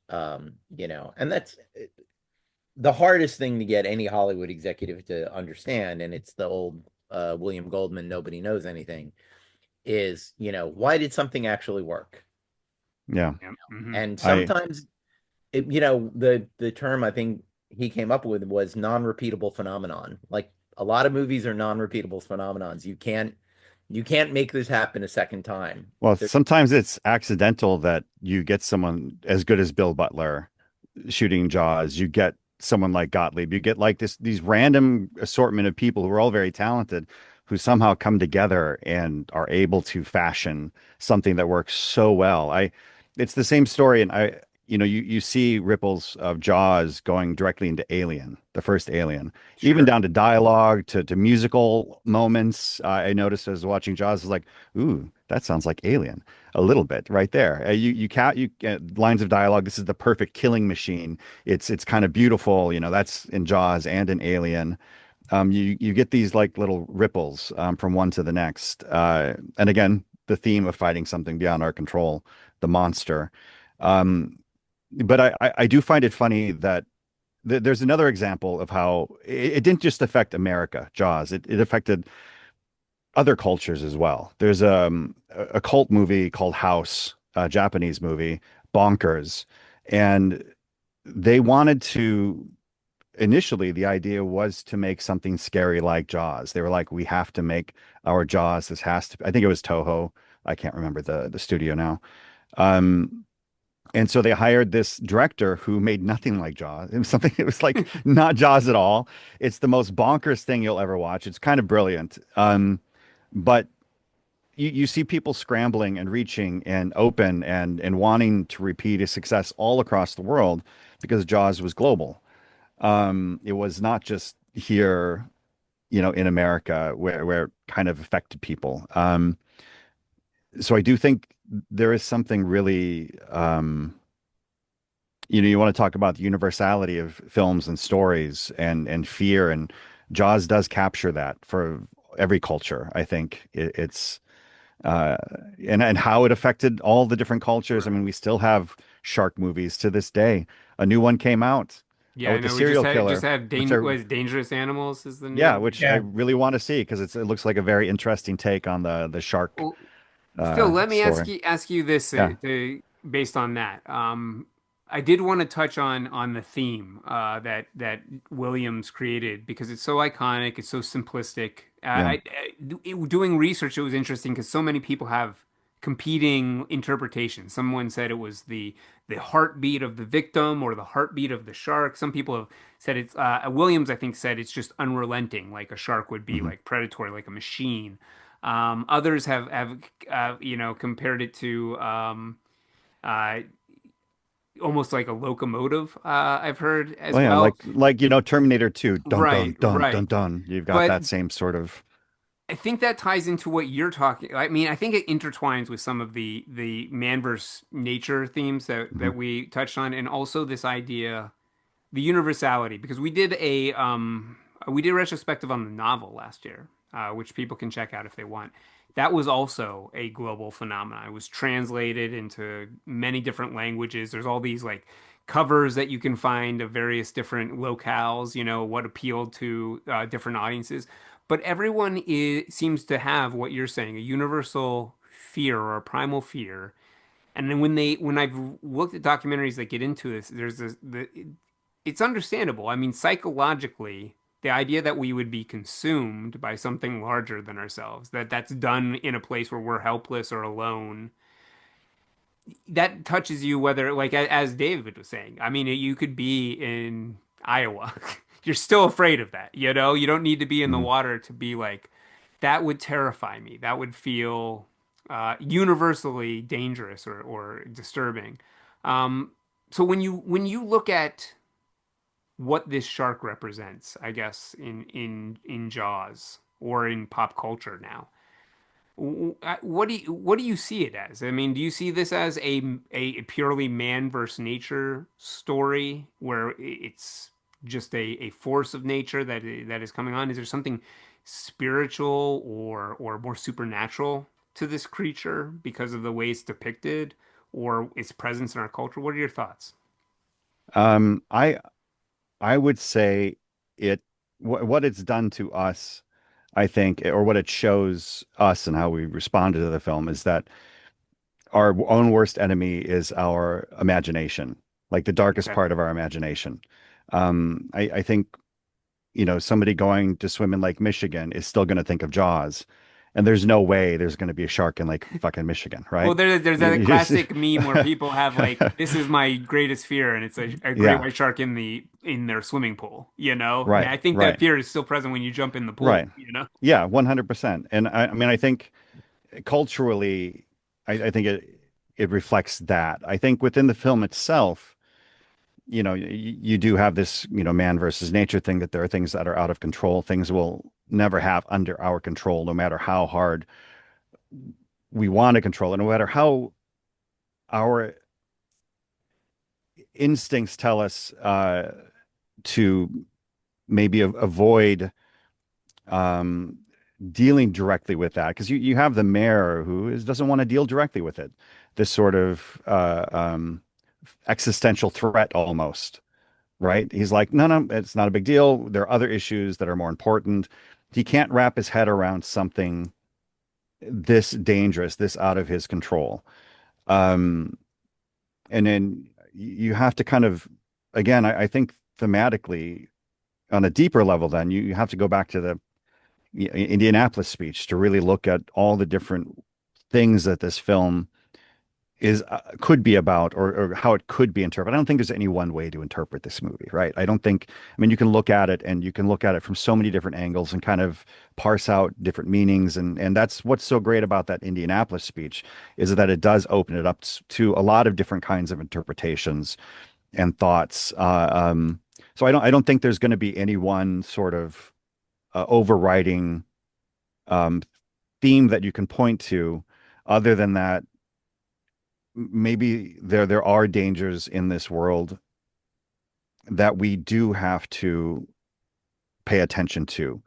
And that's the hardest thing to get any Hollywood executive to understand. And it's the old William Goldman, nobody knows anything, is, why did something actually work? Yeah. Yeah. Mm-hmm. And I sometimes, the term I think he came up with was non-repeatable phenomenon. Like a lot of movies are non-repeatable phenomenons. You can't make this happen a second time. Well, There- sometimes it's accidental that you get someone as good as Bill Butler shooting Jaws. You get someone like Gottlieb. You get like these random assortment of people who are all very talented, who somehow come together and are able to fashion something that works so well. It's the same story, and you see ripples of Jaws going directly into Alien, the first Alien, even Sure. down to dialogue, to musical moments. I noticed as watching Jaws, I was like, ooh, that sounds like Alien a little bit right there. You lines of dialogue. This is the perfect killing machine. It's kind of beautiful. That's in Jaws and in Alien. You get these like little ripples from one to the next. And again, the theme of fighting something beyond our control, the monster. Um, but I do find it funny that there's another example of how it didn't just affect America, Jaws. It affected other cultures as well. There's a cult movie called House, a Japanese movie, Bonkers, and they wanted to initially the idea was to make something scary like Jaws. They were like, we have to make our Jaws. This has to. I think it was Toho. I can't remember the studio now. Um, and so they hired this director who made nothing like Jaws. It was something, it was like not Jaws at all. It's the most bonkers thing you'll ever watch. It's kind of brilliant. But you see people scrambling and reaching and open and wanting to repeat a success all across the world because Jaws was global. It was not just here, in America where it kind of affected people. So I do think there is something really, you want to talk about the universality of films and stories and fear, and Jaws does capture that for every culture. I think it's uh, and how it affected all the different cultures. I mean, we still have shark movies to this day. A new one came out Yeah, I with the know. We just serial had killer, which are was Dangerous Animals is the yeah, new. which I Yeah. really want to see because it looks like a very interesting take on the shark Well, Phil, let me story. ask you this Yeah, based on that. I did want to touch on the theme that Williams created because it's so iconic, it's so simplistic. yeah. Doing research, it was interesting because so many people have competing interpretations. Someone said it was the heartbeat of the victim or the heartbeat of the shark. Some people have said it's Williams, I think, said it's just unrelenting, like a shark would be, Hmm. like predatory, like a machine. Others have compared it to uh, almost like a locomotive. I've heard as Well, yeah, well. like Terminator 2, dun Right, dun dun right. dun dun. You've got But that same sort of I think that ties into what you're talking. I mean, I think it intertwines with some of the man versus nature themes mhm. that we touched on, and also this idea, the universality, because we did a retrospective on the novel last year, which people can check out if they want. That was also a global phenomenon. It was translated into many different languages. There's all these like covers that you can find of various different locales, what appealed to different audiences. But seems to have what you're saying, a universal fear or a primal fear. And then when I've looked at documentaries that get into this, it's understandable. I mean, psychologically, the idea that we would be consumed by something larger than ourselves, that's done in a place where we're helpless or alone, that touches you whether, like as David was saying. I mean, you could be in Iowa, you're still afraid of that, you know? You don't need to be in the Mhm. water to be like, that would terrify me. That would feel universally dangerous or disturbing. Um, so when you look at what this shark represents, I guess in Jaws or in pop culture now, what do you see it as? I mean, do you see this as a purely man versus nature story where it's just a force of nature that is coming on? Is there something spiritual or more supernatural to this creature because of the way it's depicted or its presence in our culture? What are your thoughts? Um, I I would say it what it's done to us, I think, or what it shows us and how we responded to the film is that our own worst enemy is our imagination, like the darkest Okay. part of our imagination. I think, somebody going to swim in Lake Michigan is still going to think of Jaws, and there's no way there's going to be a shark in Lake fucking Michigan, Well, right? there's You, a you just, classic meme where people have like, "This is my greatest fear," and it's a great yeah, white shark in their swimming pool. You know, and right, I think that right, fear is still present when you jump in the pool. right. You know, Yeah, 100%. And I mean, I think culturally, I think it reflects that. I think within the film itself, you do have this, man versus nature thing, that there are things that are out of control, things we'll never have under our control, no matter how hard we want to control it, no matter how our instincts tell us to maybe avoid um, dealing directly with that, because you have the mayor who doesn't want to deal directly with it, this sort of existential threat almost, right? He's like, no, no, it's not a big deal. There are other issues that are more important. He can't wrap his head around something this dangerous, this out of his control. Um, and then you have to kind of, again, I think thematically, on a deeper level, then you have to go back to the Indianapolis speech to really look at all the different things that this film is could be about, or how it could be interpreted. I don't think there's any one way to interpret this movie, right? I don't think, I mean, you can look at it and you can look at it from so many different angles and kind of parse out different meanings. And that's what's so great about that Indianapolis speech, is that it does open it up to a lot of different kinds of interpretations and thoughts. So I don't think there's going to be any one sort of overriding um, theme that you can point to, other than that maybe there are dangers in this world that we do have to pay attention to,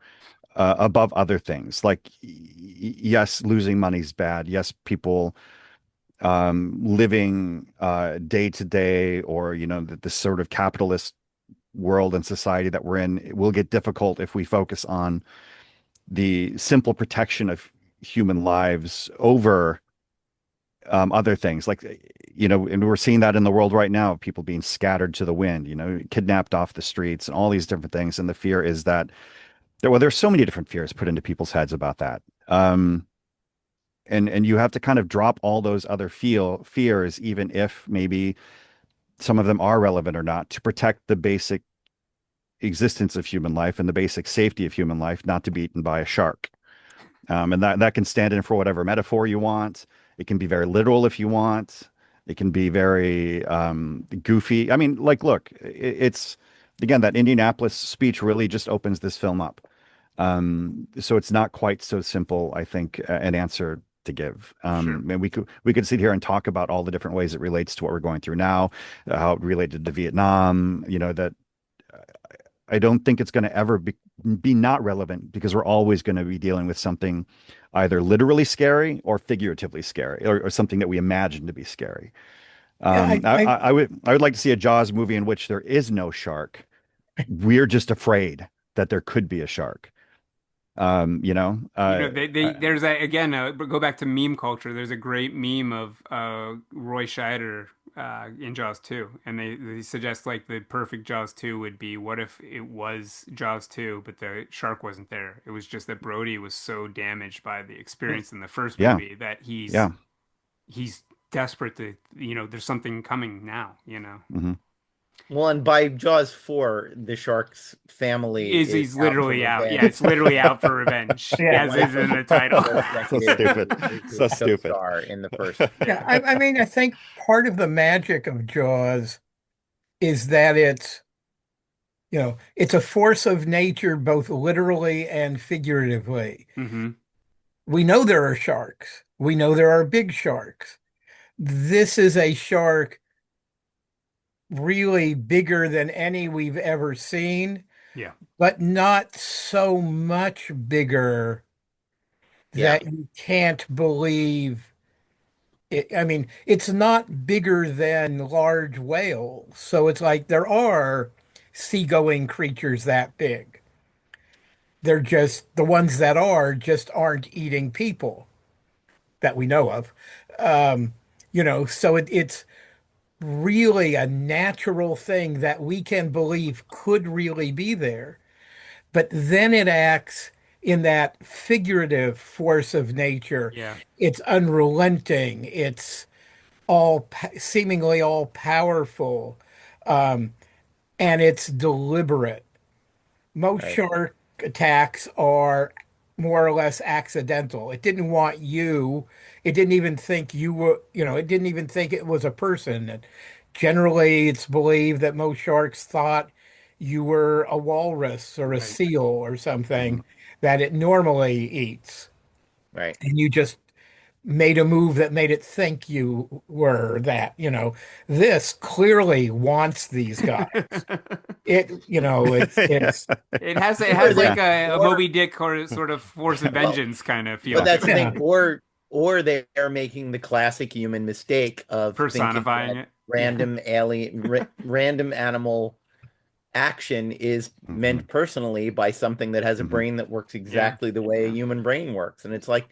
above other things. Like, yes, losing money's bad. Yes, people living day to day, or this sort of capitalist world and society that we're in, it will get difficult if we focus on the simple protection of human lives over other things, like, and we're seeing that in the world right now, people being scattered to the wind, kidnapped off the streets and all these different things. And the fear is that there's so many different fears put into people's heads about that. And you have to kind of drop all those other fears, even if maybe some of them are relevant or not, to protect the basic existence of human life and the basic safety of human life, not to be eaten by a shark. And that can stand in for whatever metaphor you want. It can be very literal if you want. It can be very goofy. I mean, like, look, it's, again, that Indianapolis speech really just opens this film up. So it's not quite so simple, I think, an answer to give. sure. And we could sit here and talk about all the different ways it relates to what we're going through now, how it related to Vietnam. That I don't think it's going to ever be not relevant, because we're always going to be dealing with something either literally scary or figuratively scary, or something that we imagine to be scary. Yeah, I would like to see a Jaws movie in which there is no shark. We're just afraid that there could be a shark. Um, you know, You uh, know, uh, there's a again go back to meme culture. There's a great meme of Roy Scheider in Jaws 2, and they suggest like the perfect Jaws 2 would be, what if it was Jaws 2, but the shark wasn't there. It was just that Brody was so damaged by the experience in the first yeah, movie that he's yeah. he's desperate to, there's something coming now. Hmm. Well, and by Jaws 4, the shark's family is He's out for literally out. Yeah, revenge. it's literally out for revenge, Yeah. as is in the title. So stupid. Is So his stupid. co-star in the first. Yeah, I mean, I think part of the magic of Jaws is that it's a force of nature, both literally and figuratively. Hmm. We know there are sharks. We know there are big sharks. This is a shark really bigger than any we've ever seen, Yeah. but not so much bigger Yeah, that you can't believe it. I mean, it's not bigger than large whales. So it's like there are seagoing creatures that big. They're just the ones that are just aren't eating people that we know of. Um, so it's really a natural thing that we can believe could really be there. But then it acts in that figurative force of nature. Yeah. It's unrelenting. It's seemingly all powerful, um, and it's deliberate. Most right. shark attacks are more or less accidental. It didn't want you. It didn't even think you were, it didn't even think it was a person. And generally, it's believed that most sharks thought you were a walrus or a Right. seal or Mhm. something that it normally eats. Right. And you just made a move that made it think you were that. This clearly wants these guys. It's Or It has they, like a or Moby Dick or sort of force of well, vengeance kind of but feel that's to the it. thing. yeah, Or they are making the classic human mistake of thinking Personifying that it. Yeah. random animal action is Mhm. meant personally by something that has a Mhm. brain that works Yeah. exactly the way a human brain works. And it's like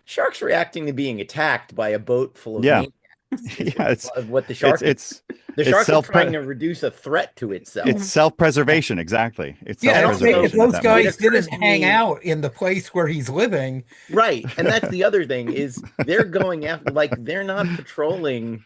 sharks reacting to being attacked by a boat full of Yeah. maniacs is Yeah, what the it's shark is. it's The it's shark is self trying to reduce a threat to it's itself. self-preservation, exactly. It's yeah. And also, If self-preservation at those that it guys moment. occurs didn't to hang me, out in the place where he's living, right, and that's the other thing is they're going after, like, they're not patrolling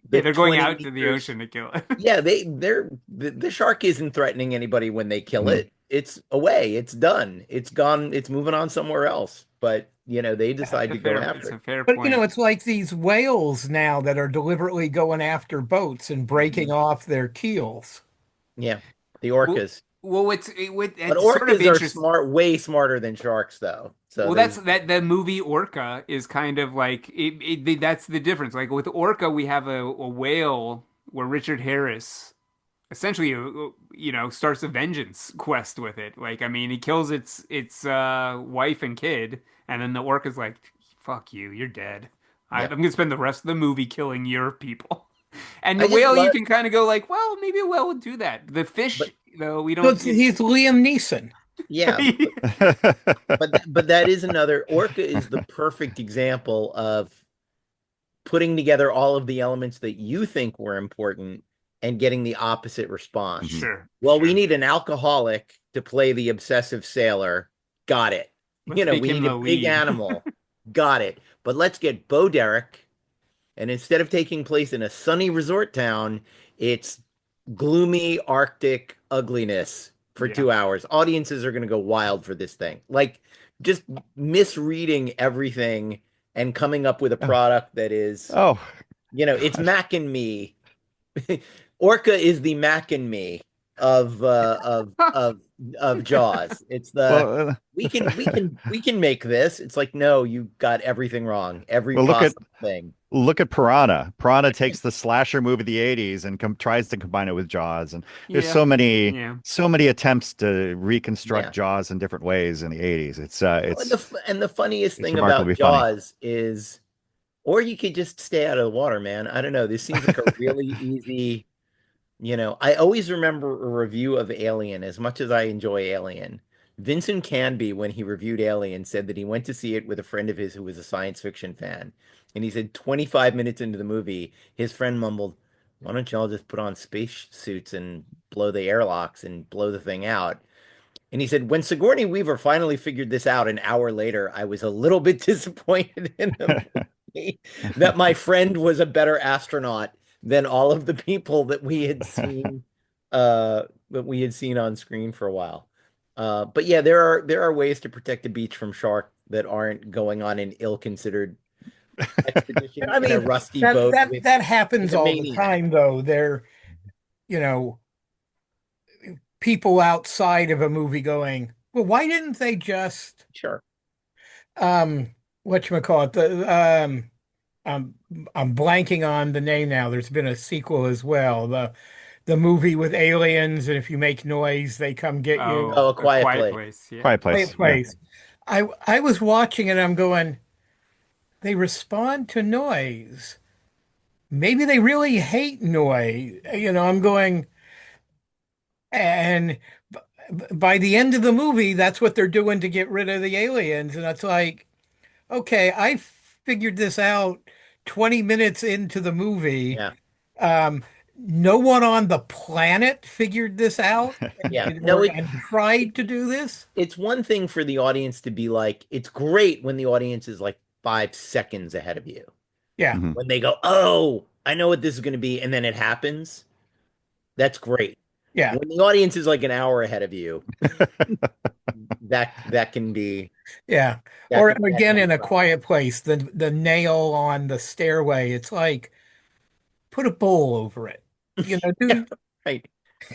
Yeah, the they're going 20 out to the meters. ocean to kill it. Yeah, the shark isn't threatening anybody when they kill Mhm. it. It's away, it's done, it's gone, it's moving on somewhere else. But they decide to go It's after a it. fair but point. it's like these whales now that are deliberately going after boats and breaking Mhm. off their keels. Yeah, the Well, orcas. But it's sort of orcas are interesting. smart, way smarter than sharks, though. So Well, that's there's that the movie Orca is kind of like that's the difference. Like with Orca, we have a whale where Richard Harris essentially starts a vengeance quest with it. Like I mean, he kills its wife and kid, and then the orca's like, "Fuck you, you're dead. I'm yeah. gonna spend the rest of the movie killing your people." And the I just whale, you love, can kind of go like, "Well, maybe a whale would do that." The fish, but though, we So don't. he's Liam Neeson. yeah, but that is another. Orca is the perfect example of putting together all of the elements that you think were important and getting the opposite response. Mhm. Sure, Well, we sure. need an alcoholic to play the obsessive sailor. Got it. Let's make We him need a the big lead. animal. Got it. But let's get Bo Derek, and instead of taking place in a sunny resort town, it's gloomy Arctic ugliness for Yeah. 2 hours. Audiences are going to go wild for this thing. Like, just misreading everything and coming up with a Oh, product that is, oh it's gosh. Mac and me. Orca is the Mac and me of Jaws. It's the Well, we can make this. It's like, no, you got everything wrong. Every well, possible thing. look at Piranha. Piranha takes the slasher movie of the 80s and tries to combine it with Jaws. And there's Yeah. Yeah. so many attempts to reconstruct Yeah. Jaws in different ways in the 80s. Well, and the funniest It's thing about remarkably funny. Jaws is, or you could just stay out of the water, man. I don't know. This seems like a really easy. I always remember a review of Alien as much as I enjoy Alien. Vincent Canby, when he reviewed Alien, said that he went to see it with a friend of his who was a science fiction fan. And he said 25 minutes into the movie, his friend mumbled, "Why don't y'all just put on space suits and blow the airlocks and blow the thing out?" And he said, when Sigourney Weaver finally figured this out an hour later, I was a little bit disappointed in the movie that my friend was a better astronaut than all of the people that we had seen on screen for a while. But yeah, there are ways to protect the beach from shark that aren't going on an ill-considered expedition I in a mean, rusty that boat that with that happens a all the maniac. time, though. They're, you know, people outside of a movie going, well, why didn't they just Sure. whatchamacallit, um I'm blanking on the name now. There's been a sequel as well. The movie with aliens, and if you make noise, they come get you. Oh, A A Quiet Quiet Place. Place. Yeah. Quiet Quiet Place. Yeah. Place. I was watching and I'm going, they respond to noise. Maybe they really hate noise. I'm going, and by the end of the movie, that's what they're doing to get rid of the aliens. And it's like, okay, I figured this out 20 minutes into the movie. Yeah. No one on the planet figured this out Yeah. No, and tried to do this. it's one thing for the audience to be like, it's great when the audience is like 5 seconds ahead of you. Yeah. Mhm. When they go, oh, I know what this is going to be, and then it happens. That's great. Yeah. When the audience is like an hour ahead of you, that can be. Yeah. that Or can be again, in A rough. Quiet Place, the nail on the stairway, it's like, put a bowl over it. Yeah, Dude, right.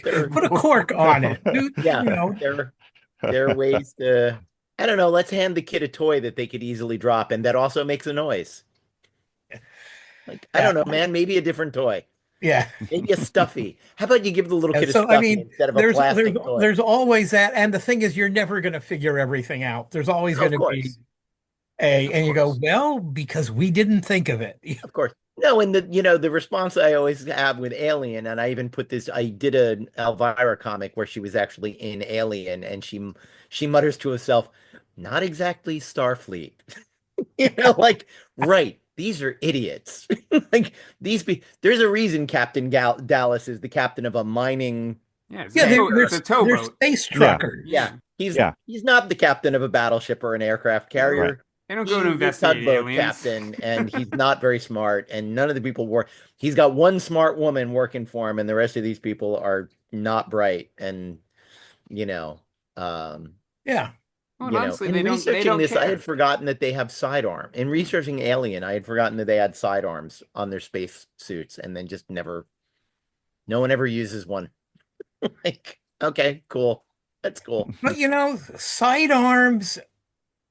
There, put a cork on it. Dude, yeah, there are ways to. I don't know. Let's hand the kid a toy that they could easily drop, and that also makes a noise. Like, I don't know, man. Maybe a different toy. Yeah. Maybe a stuffy. How about you give the little kid a So, stuffy instead of a plastic toy? there's always that. And the thing is, you're never going to figure everything out. There's always Of going to be course. and you go, course. well, because we didn't think of it. Of course. No, and the response I always have with Alien, and I even put this, I did an Elvira comic where she was actually in Alien, and she mutters to herself, not exactly Starfleet. Like, right, these are idiots. Like, there's a reason Captain Dallas is the captain of a mining. Yeah, it's Yeah, it's a they're towboat. space truckers. Yeah, he's Yeah. he's not the captain of a battleship or an aircraft carrier. Right. They don't go to He's a investigate tugboat aliens. captain, and he's not very smart, and none of the people work. He's got one smart woman working for him, and the rest of these people are not bright. And you know, um, Yeah. Well, you know, honestly, in they researching don't this, I care. had forgotten that they have sidearm. In researching Alien, I had forgotten that they had sidearms on their space suits, and then just never. No one ever uses one. Like, okay, cool, that's cool. But sidearms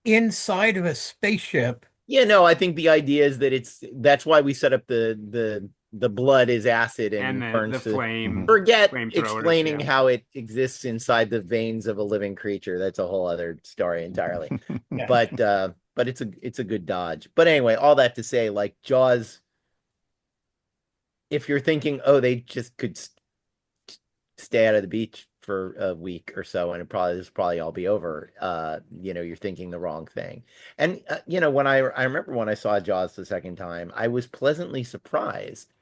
inside of a spaceship. Yeah, no, I think the idea is that that's why we set up the blood is acid and And burns the to flame. forget flamethrowers, explaining yeah. how it exists inside the veins of a living creature. That's a whole other story entirely. Yeah. But it's a good dodge. But anyway, all that to say, like Jaws, if you're thinking, oh, they just could stay out of the beach for a week or so, and this will probably all be over. You're thinking the wrong thing. And when I remember when I saw Jaws the second time, I was pleasantly surprised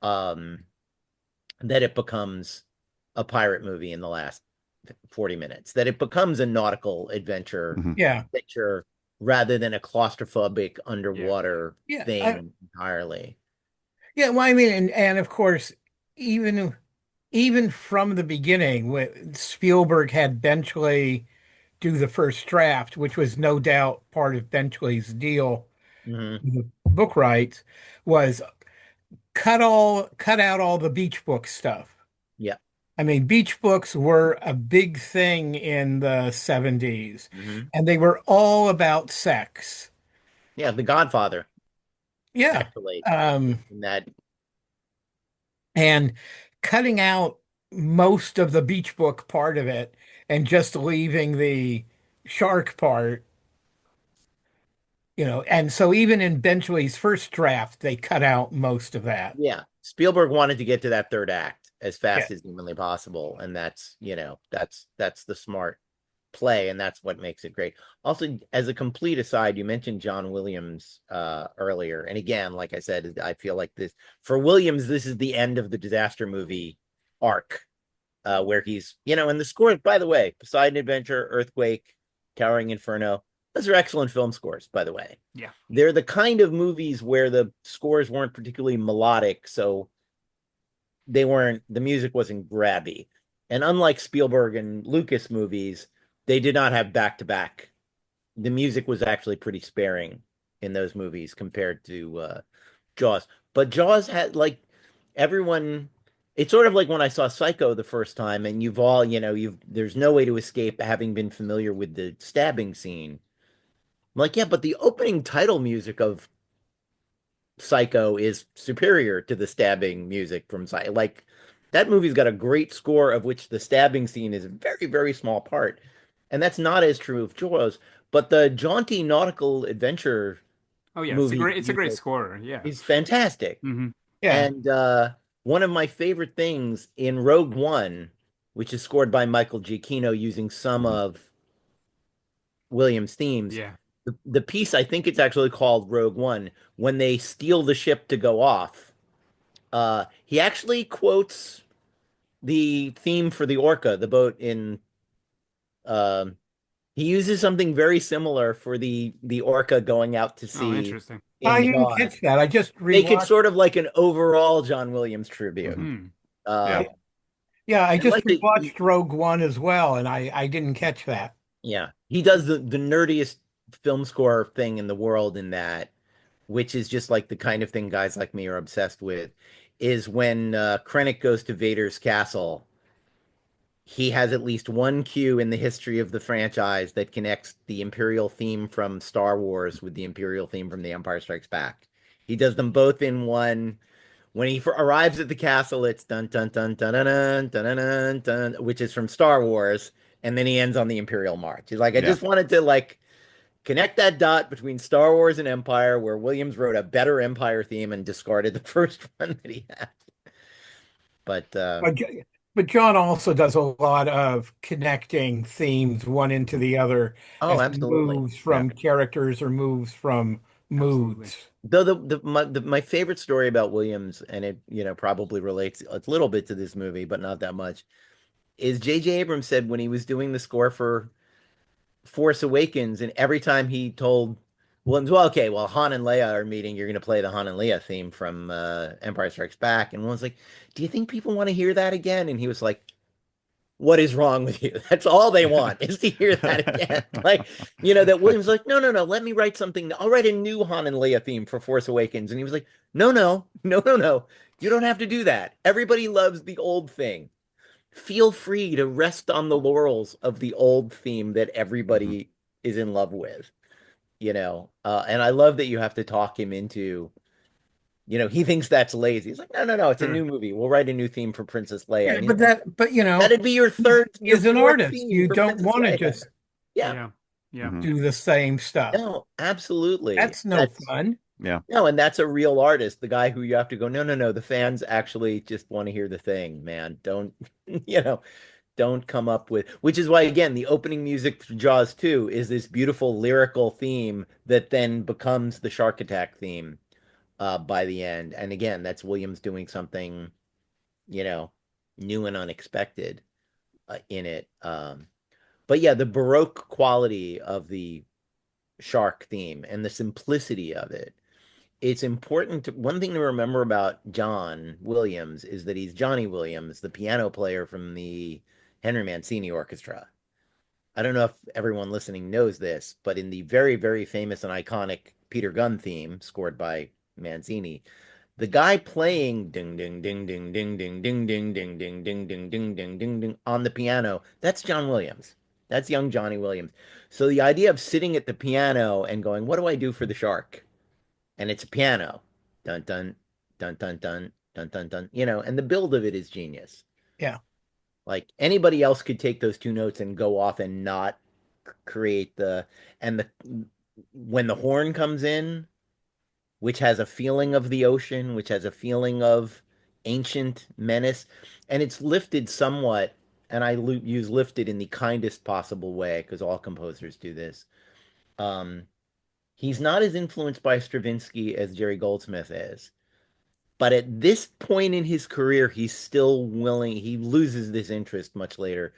that it becomes a pirate movie in the last 40 minutes, that it becomes a nautical adventure Yeah. picture rather than a claustrophobic underwater Yeah, thing entirely. Yeah, well, I mean, and of course, even from the beginning, when Spielberg had Benchley do the first draft, which was no doubt part of Benchley's deal, the book rights, was cut out all the beach book stuff. Yeah. I mean, beach books were a big thing in the 70s, and they were all about sex. Yeah, The Godfather. Yeah. Actually, in that. And cutting out most of the beach book part of it and just leaving the shark part, and so even in Benchley's first draft, they cut out most of that. Yeah, Spielberg wanted to get to that third act as fast Yeah. as humanly possible, and that's the smart play, and that's what makes it great. Also, as a complete aside, you mentioned John Williams earlier, and again, like I said, I feel like for Williams, this is the end of the disaster movie arc, where he's, and the scores, by the way, Poseidon Adventure, Earthquake, Towering Inferno, those are excellent film scores, by the way. Yeah. They're the kind of movies where the scores weren't particularly melodic, so the music wasn't grabby. And unlike Spielberg and Lucas movies, they did not have back to back. The music was actually pretty sparing in those movies compared to Jaws. But Jaws had like everyone. It's sort of like when I saw Psycho the first time, and you've all, there's no way to escape having been familiar with the stabbing scene. I'm like, yeah, but the opening title music of Psycho is superior to the stabbing music from Psycho. Like that movie's got a great score of which the stabbing scene is a very, very small part. And that's not as true of Jaws, but the jaunty nautical adventure Oh yeah, movie it's a great score. Yeah. is fantastic. Hmm. Yeah. And one of my favorite things in Rogue One, which is scored by Michael Giacchino using some of Williams' themes, Yeah. the piece, I think it's actually called Rogue One, when they steal the ship to go off, he actually quotes the theme for the Orca, the boat in um he uses something very similar for the Orca going out to Oh, sea interesting. I in didn't Jaws. catch that. I just Make it rewatched. sort of like an overall John Williams tribute. Hmm. Uh, Yeah. Yeah, I I just like that. rewatched Rogue One as well, and I didn't catch that. Yeah, he does the nerdiest film score thing in the world in that, which is just like the kind of thing guys like me are obsessed with, is when Krennic goes to Vader's castle. He has at least one cue in the history of the franchise that connects the Imperial theme from Star Wars with the Imperial theme from The Empire Strikes Back. He does them both in one. When he arrives at the castle, it's dun dun dun dun dun dun dun dun dun, which is from Star Wars, and then he ends on the Imperial March. He's like, I Yeah. just wanted to like connect that dot between Star Wars and Empire, where Williams wrote a better Empire theme and discarded the first one that he had. But But, but John also does a lot of connecting themes one into the other oh, as he absolutely. moves Yeah. from characters or moves from Absolutely. moods. Though my favorite story about Williams, and it probably relates a little bit to this movie, but not that much, is J.J. Abrams said when he was doing the score for Force Awakens, and every time he told Williams, well, okay, well, Han and Leia are meeting, you're going to play the Han and Leia theme from Empire Strikes Back, and Williams like, do you think people want to hear that again? And he was like, what is wrong with you? That's all they want is to hear that again. Like, that Williams like, no, no, no, let me write something. I'll write a new Han and Leia theme for Force Awakens. And he was like, no, no, no, no, no. You don't have to do that. Everybody loves the old thing. Feel free to rest on the laurels of the old theme that Mhm. everybody is in love with, and I love that you have to talk him into, he thinks that's lazy. He's like, no, no, no, it's a Sure. new movie. We'll write a new theme for Princess Leia. Yeah, And he's but like, that'd be your he's, third, your he's an fourth artist. theme You for don't Princess want to Leia. just Yeah. Yeah. Yeah. Mhm. do the same stuff. No, absolutely. That's no fun. Yeah. No, and that's a real artist, the guy who you have to go, no, no, no, the fans actually just want to hear the thing, man. Don't, don't come up with, which is why, again, the opening music for Jaws 2 is this beautiful lyrical theme that then becomes the Shark Attack theme by the end. And again, that's Williams doing something, you know, new and unexpected in it. But yeah, the Baroque quality of the shark theme and the simplicity of it. It's important to, one thing to remember about John Williams is that he's Johnny Williams, the piano player from the Henry Mancini Orchestra. I don't know if everyone listening knows this, but in the very, very famous and iconic Peter Gunn theme scored by Mancini, the guy playing ding ding ding ding ding ding ding ding ding ding ding ding ding ding ding ding on the piano, that's John Williams. That's young Johnny Williams. So the idea of sitting at the piano and going, what do I do for the shark? And it's a piano. Dun dun dun dun dun dun dun dun, and the build of it is genius. Yeah. Like anybody else could take those two notes and go off and not create the when the horn comes in, which has a feeling of the ocean, which has a feeling of ancient menace, and it's lifted somewhat, and I use lifted in the kindest possible way because all composers do this. Um, he's not as influenced by Stravinsky as Jerry Goldsmith is, but at this point in his career, he's still willing. He loses this interest much later.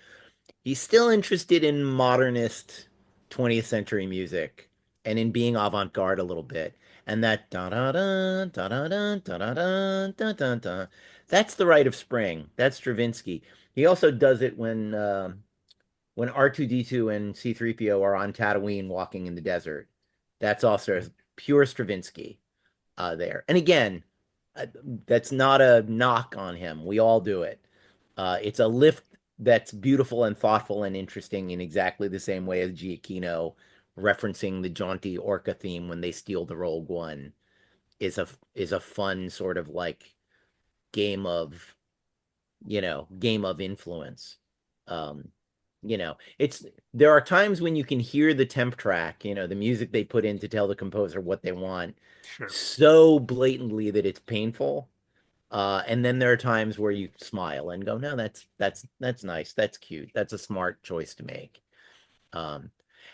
He's still interested in modernist 20th century music and in being avant-garde a little bit. And that da da da da da da da da da da da, That's The Rite of Spring. That's Stravinsky. He also does it when R2D2 and C3PO are on Tatooine walking in the desert. That's also pure Stravinsky there. And again, uh, that's not a knock on him. We all do it. It's a lift that's beautiful and thoughtful and interesting in exactly the same way as Giacchino referencing the jaunty orca theme when they steal the Rogue One is a fun sort of like game of game of influence. Um, it's there are times when you can hear the temp track, the music they put in to tell the composer what they want Sure. so blatantly that it's painful. And then there are times where you smile and go, no, that's nice, that's cute, that's a smart choice to make. Um,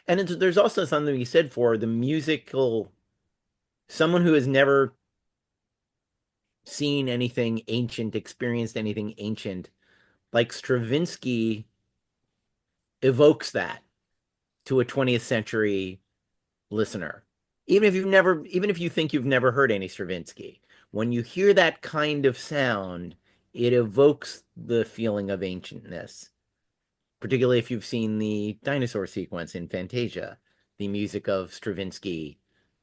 and there's also something you said for the musical, someone who has never seen anything ancient, experienced anything ancient, like Stravinsky evokes that to a 20th century listener. Even if you think you've never heard any Stravinsky, when you hear that kind of sound, it evokes the feeling of ancientness, particularly if you've seen the dinosaur sequence in Fantasia. The music of Stravinsky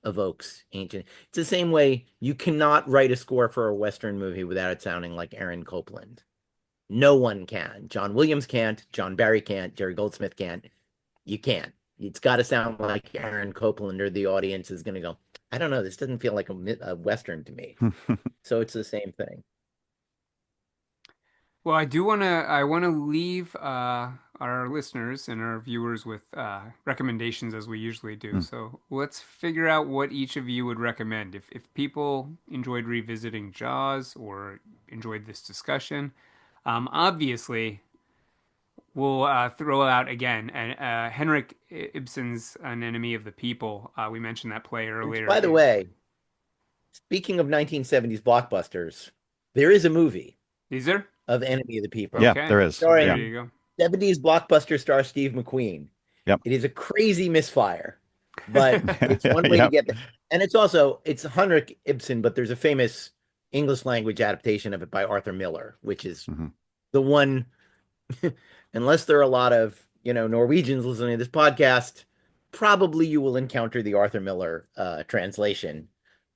evokes ancient. It's the same way you cannot write a score for a Western movie without it sounding like Aaron Copland. No one can. John Williams can't. John Barry can't. Jerry Goldsmith can't. You can't. It's got to sound like Aaron Copland, or the audience is going to go, I don't know, this doesn't feel like a Western to me. So it's the same thing. Well, I want to leave our listeners and our viewers with recommendations as we usually do. Hmm. So let's figure out what each of you would recommend. If people enjoyed revisiting Jaws or enjoyed this discussion, obviously we'll throw out again Henrik Ibsen's An Enemy of the People. We mentioned that play Which, earlier. by the way, speaking of 1970s blockbusters, there is a movie Is there? of Enemy of the People. Yeah, Okay, there is. there Yeah. you go. 70s blockbuster star Steve McQueen. Yep. It is a crazy misfire, but it's one way to Yep. get there. And it's Henrik Ibsen, but there's a famous English language adaptation of it by Arthur Miller, which is Mhm. the one, unless there are a lot of, Norwegians listening to this podcast, probably you will encounter the Arthur Miller translation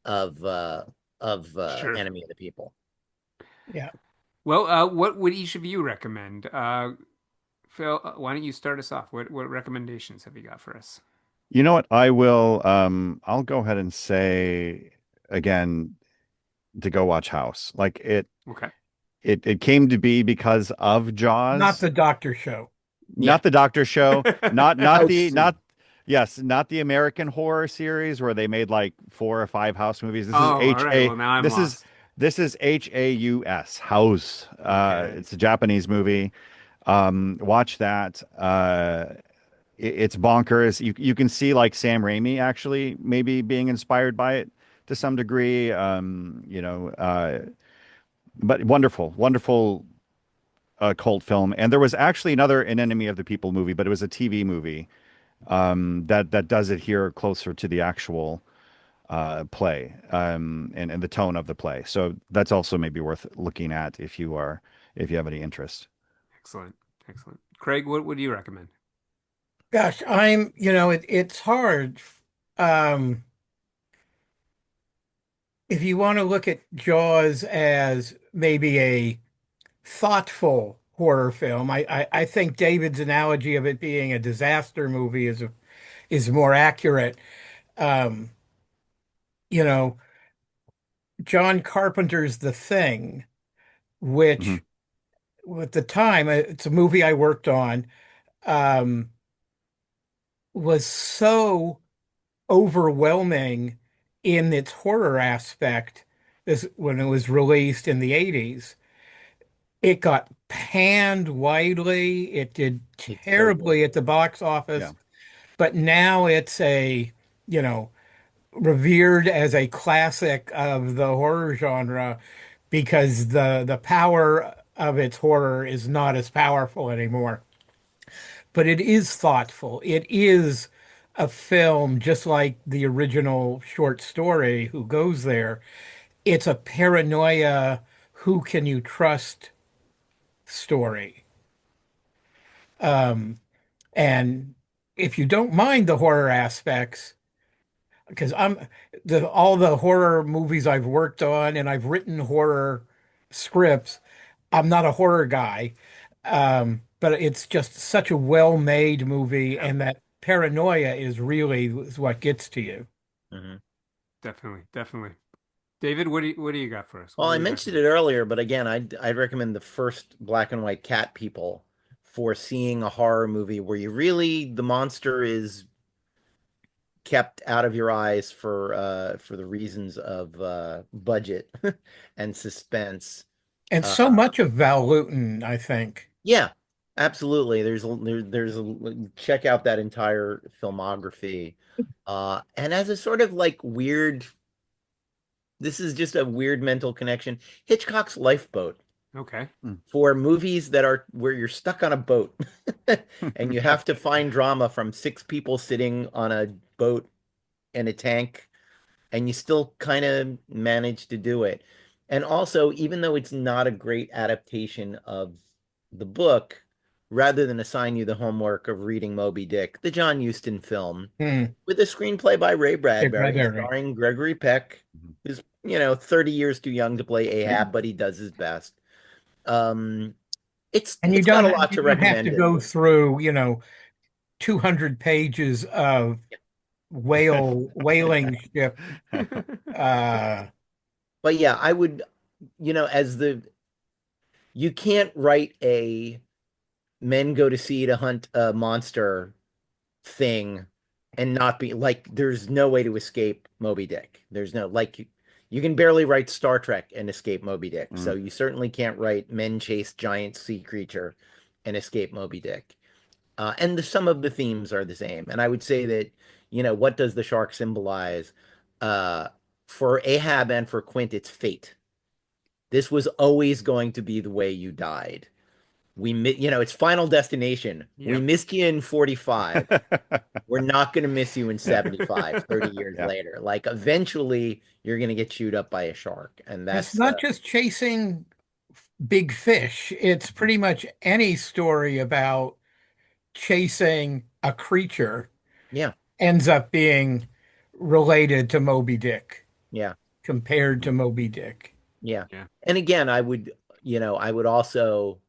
of Sure. Enemy of the People. Yeah. Well, what would each of you recommend? Phil, why don't you start us off? What recommendations have you got for us? You know what? I'll go ahead and say again to go watch House. Like Okay. it came to be because of Not Jaws. the doctor show. Yeah. Not the Doctor Show, not the House. not yes, not the American horror series where they made like 4 or 5 house movies. This is Oh, all H right. A Well, now I'm this is lost. this is Haus House. Okay. It's a Japanese movie. Watch that. It's bonkers. You can see like Sam Raimi actually maybe being inspired by it to some degree. But wonderful cult film. And there was actually another An Enemy of the People movie, but it was a TV movie that does it here closer to the actual play and the tone of the play. So that's also maybe worth looking at if you have any interest. Excellent. Excellent. Craig, what would you recommend? Gosh, it's hard. Um, if you want to look at Jaws as maybe a thoughtful horror film, I think David's analogy of it being a disaster movie is more accurate. Um, you know, John Carpenter's The Thing, Hmm. which at the time, it's a movie I worked on, um, was so overwhelming in its horror aspect this when it was released in the 80s. It got panned widely. It did It's so good. terribly at the box Yeah. office, but now it's you know, revered as a classic of the horror genre because the power of its horror is not as powerful anymore. But it is thoughtful. It is a film just like the original short story, Who Goes There? It's a paranoia who can you trust story. And if you don't mind the horror aspects, because all the horror movies I've worked on and I've written horror scripts, I'm not a horror guy. But it's just such a well-made movie, Yeah. and that paranoia is what gets to you. Mhm. Definitely, definitely. David, what do you got for us? Well, What do I you got mentioned for it us? earlier, but again, I'd recommend the first black and white cat people for seeing a horror movie where you really the monster is kept out of your eyes for the reasons of budget and suspense. And Uh, so much of Val Lewton, I think. yeah, absolutely. Check out that entire filmography. And as a sort of like weird, this is just a weird mental connection. Hitchcock's Lifeboat. Okay. For movies that are where you're stuck on a boat and you have to find drama from six people sitting on a boat in a tank, and you still kind of manage to do it. And also, even though it's not a great adaptation of the book, rather than assign you the homework of reading Moby Dick, the John Huston film, Hmm. with a screenplay by Ray Bradbury, Bradbury. starring Gregory Peck, who's, 30 years too young to play Ahab, but he does his best. Um, And it's got a lot you to don't have to recommend it. go through, 200 pages of whaling ship. Uh, But yeah, I would, as you can't write a men go to sea to hunt a monster thing and not be like, there's no way to escape Moby Dick. There's no, like, you can barely write Star Trek and escape Moby Dick. So you certainly can't write men chase giant sea creature and escape Moby Dick. And some of the themes are the same. And I would say that, what does the shark symbolize? Uh, for Ahab and for Quint, it's fate. This was always going to be the way you died. It's Final Destination. We Yep. missed you in 45. We're not going to miss you in 75, 30 years Yeah. later. Like eventually you're going to get chewed up by a shark. And it's that's, not just chasing big fish. It's pretty much any story about chasing a creature yeah, ends up being related to Moby Dick, yeah, compared to Moby Dick. yeah. Yeah. And again, I would also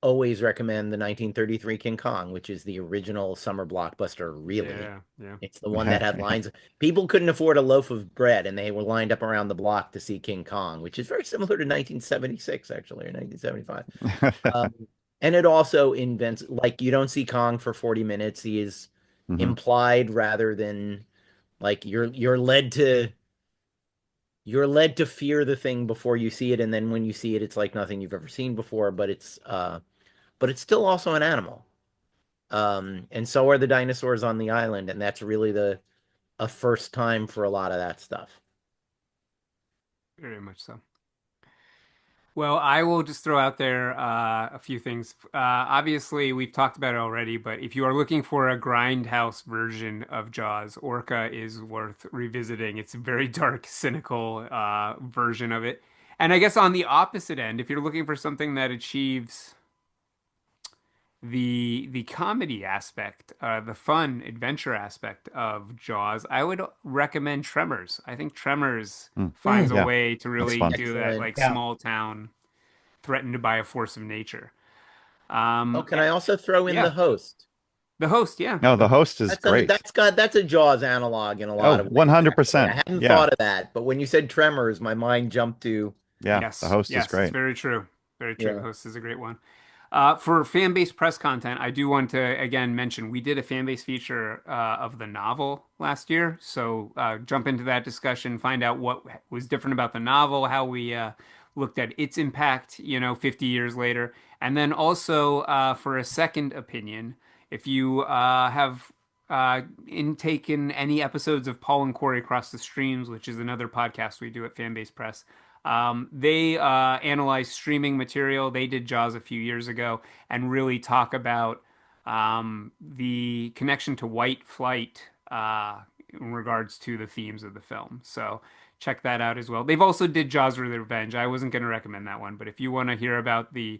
always recommend the 1933 King Kong, which is the original summer blockbuster, really. Yeah. Yeah. It's the one that had lines. People couldn't afford a loaf of bread, and they were lined up around the block to see King Kong, which is very similar to 1976, actually, or 1975. And it also invents, like, you don't see Kong for 40 minutes. He is implied rather than like you're led to fear the thing before you see it, and then when you see it, it's like nothing you've ever seen before, but it's still also an animal. And so are the dinosaurs on the island, and that's really a first time for a lot of that stuff. Very much so. Well, I will just throw out there a few things. Obviously, we've talked about it already, but if you are looking for a grindhouse version of Jaws, Orca is worth revisiting. It's a very dark, cynical version of it. And I guess on the opposite end, if you're looking for something that achieves the comedy aspect, the fun adventure aspect of Jaws, I would recommend Tremors. I think Tremors finds a Yeah, way to that's really fun. do that, Excellent. like Yeah. small town threatened by a force of nature. Oh, can I also throw in Yeah, The Host? the host. Yeah, No, the host is That's a, great. that's a Jaws analog in a Oh, lot of ways, actually. I 100%. hadn't Yeah. thought of that, but when you said Tremors, my mind jumped to, Yeah, the yes, host is yes, it's great. very true. Very true. The yeah. host is a great one. For fan-based press content, I do want to again mention we did a fan-based feature of the novel last year. So jump into that discussion, find out what was different about the novel, how we looked at its impact, 50 years later. And then also for a second opinion, if you have taken any episodes of Paul and Corey Across the Streams, which is another podcast we do at Fanbase Press. They analyze streaming material. They did Jaws a few years ago and really talk about the connection to white flight in regards to the themes of the film. So check that out as well. They've also did Jaws: The Revenge. I wasn't going to recommend that one, but if you want to hear about the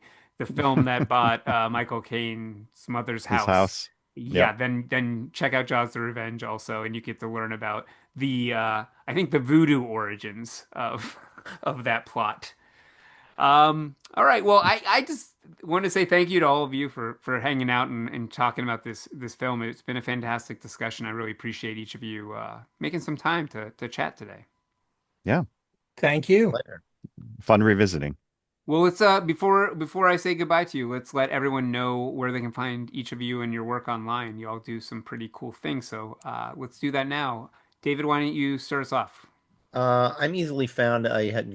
film that bought Michael Caine's mother's His house, house. yeah, Yep. then check out Jaws: The Revenge also, and you get to learn about the I think the voodoo origins of of that plot. All right. Well, I just want to say thank you to all of you for hanging out and talking about this film. It's been a fantastic discussion. I really appreciate each of you making some time to chat today. Yeah. Thank you. Pleasure. Fun revisiting. Well, let's before I say goodbye to you, let's let everyone know where they can find each of you and your work online. You all do some pretty cool things, so let's do that now. David, why don't you start us off? I'm easily found.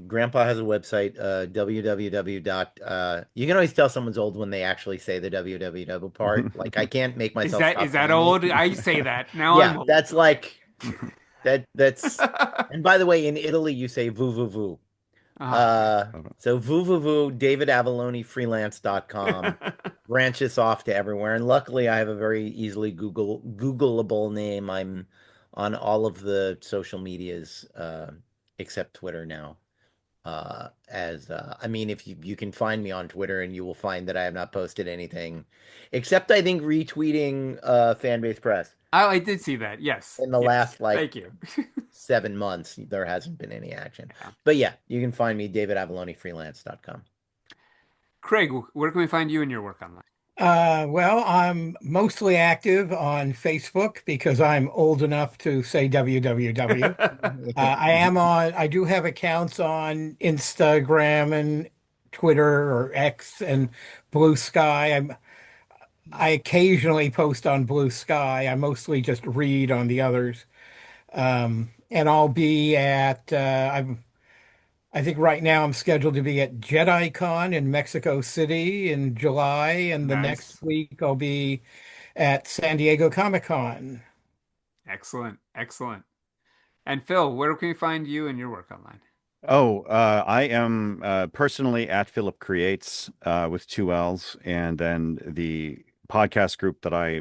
Grandpa has a website, www. You can always tell someone's old when they actually say the www part. Like I can't make myself Is stop that saying old? it. I say that. Now I'm Yeah, old. that's like that's. And by the way, in Italy, you say vu vu vu. Oh, So vu vu vu, David Avallone freelance.com branches off to everywhere. And luckily, I have a very easily Googleable name. I'm on all of the social medias, except Twitter now. As I mean, if you can find me on Twitter, and you will find that I have not posted anything, except I think retweeting Fanbase Press oh, I did see that. Yes. in the Yes. last like Thank you. 7 months. There hasn't been any action, Yeah. but yeah, you can find me David Avallone freelance.com. Craig, where can we find you and your work online? Well, I'm mostly active on Facebook because I'm old enough to say www. I do have accounts on Instagram and Twitter or X and Blue Sky. I occasionally post on Blue Sky. I mostly just read on the others. And I'll be at, I think right now I'm scheduled to be at JediCon in Mexico City in July. And the next Nice. week I'll be at San Diego Comic-Con. Excellent. Excellent. And Phil, where can we find you and your work online? Oh, I am personally at Phillip Creates with two L's, and then the podcast group that I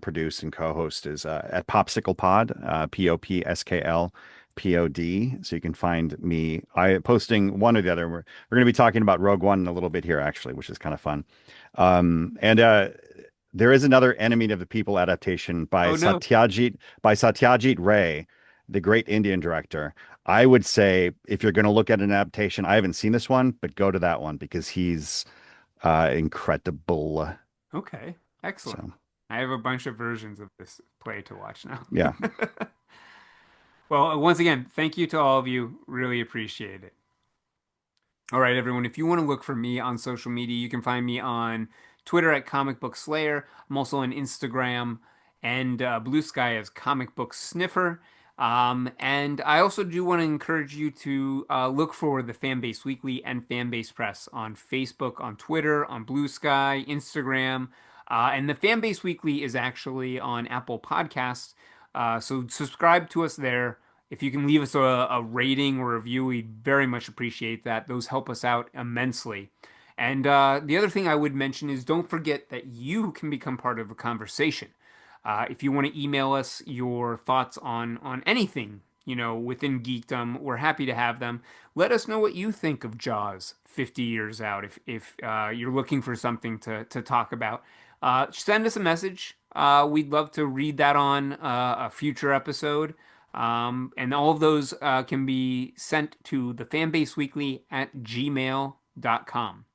produce and co-host is at POPSKL Pod, POPSKL POD. So you can find me. I posting one or the other. We're going to be talking about Rogue One in a little bit here, actually, which is kind of fun. And there is another Enemy of the People adaptation Oh no. By Satyajit Ray, the great Indian director. I would say if you're going to look at an adaptation, I haven't seen this one, but go to that one because he's incredible. Okay. Excellent. So I have a bunch of versions of this play to watch now. yeah, Well, once again, thank you to all of you. Really appreciate it. All right, everyone. If you want to look for me on social media, you can find me on Twitter at Comic Book Slayer. I'm also on Instagram and Blue Sky as Comic Book Sniffer. And I also do want to encourage you to look for the Fanbase Weekly and Fanbase Press on Facebook, on Twitter, on Blue Sky, Instagram. And the Fanbase Weekly is actually on Apple Podcasts. So subscribe to us there. If you can leave us a rating or review, we very much appreciate that. Those help us out immensely. And the other thing I would mention is don't forget that you can become part of a conversation. If you want to email us your thoughts on anything, within geekdom, we're happy to have them. Let us know what you think of Jaws 50 years out. If you're looking for something to talk about, send us a message. We'd love to read that on a future episode. And all of those can be sent to the fanbaseweekly@gmail.com.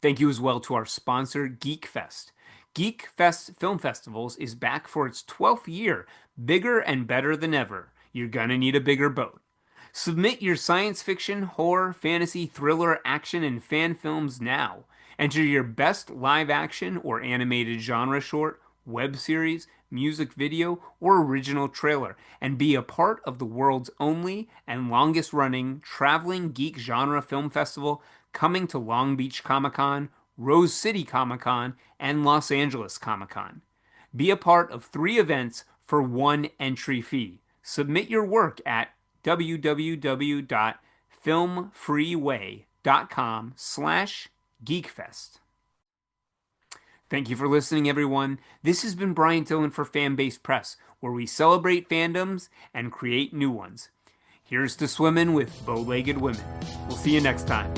Thank you as well to our sponsor, GeekFest. GeekFest Film Festivals is back for its 12th year, bigger and better than ever. You're gonna need a bigger boat. Submit your science fiction, horror, fantasy, thriller, action, and fan films now. Enter your best live action or animated genre short, web series, music video, or original trailer, and be a part of the world's only and longest running traveling geek genre film festival coming to Long Beach Comic Con, Rose City Comic Con, and Los Angeles Comic Con. Be a part of 3 events for 1 entry fee. Submit your work at www.filmfreeway.com/geekfest. Thank you for listening, everyone. This has been Bryant Dillon for Fanbase Press. where we celebrate fandoms and create new ones. Here's to swimming with bow-legged women. We'll see you next time.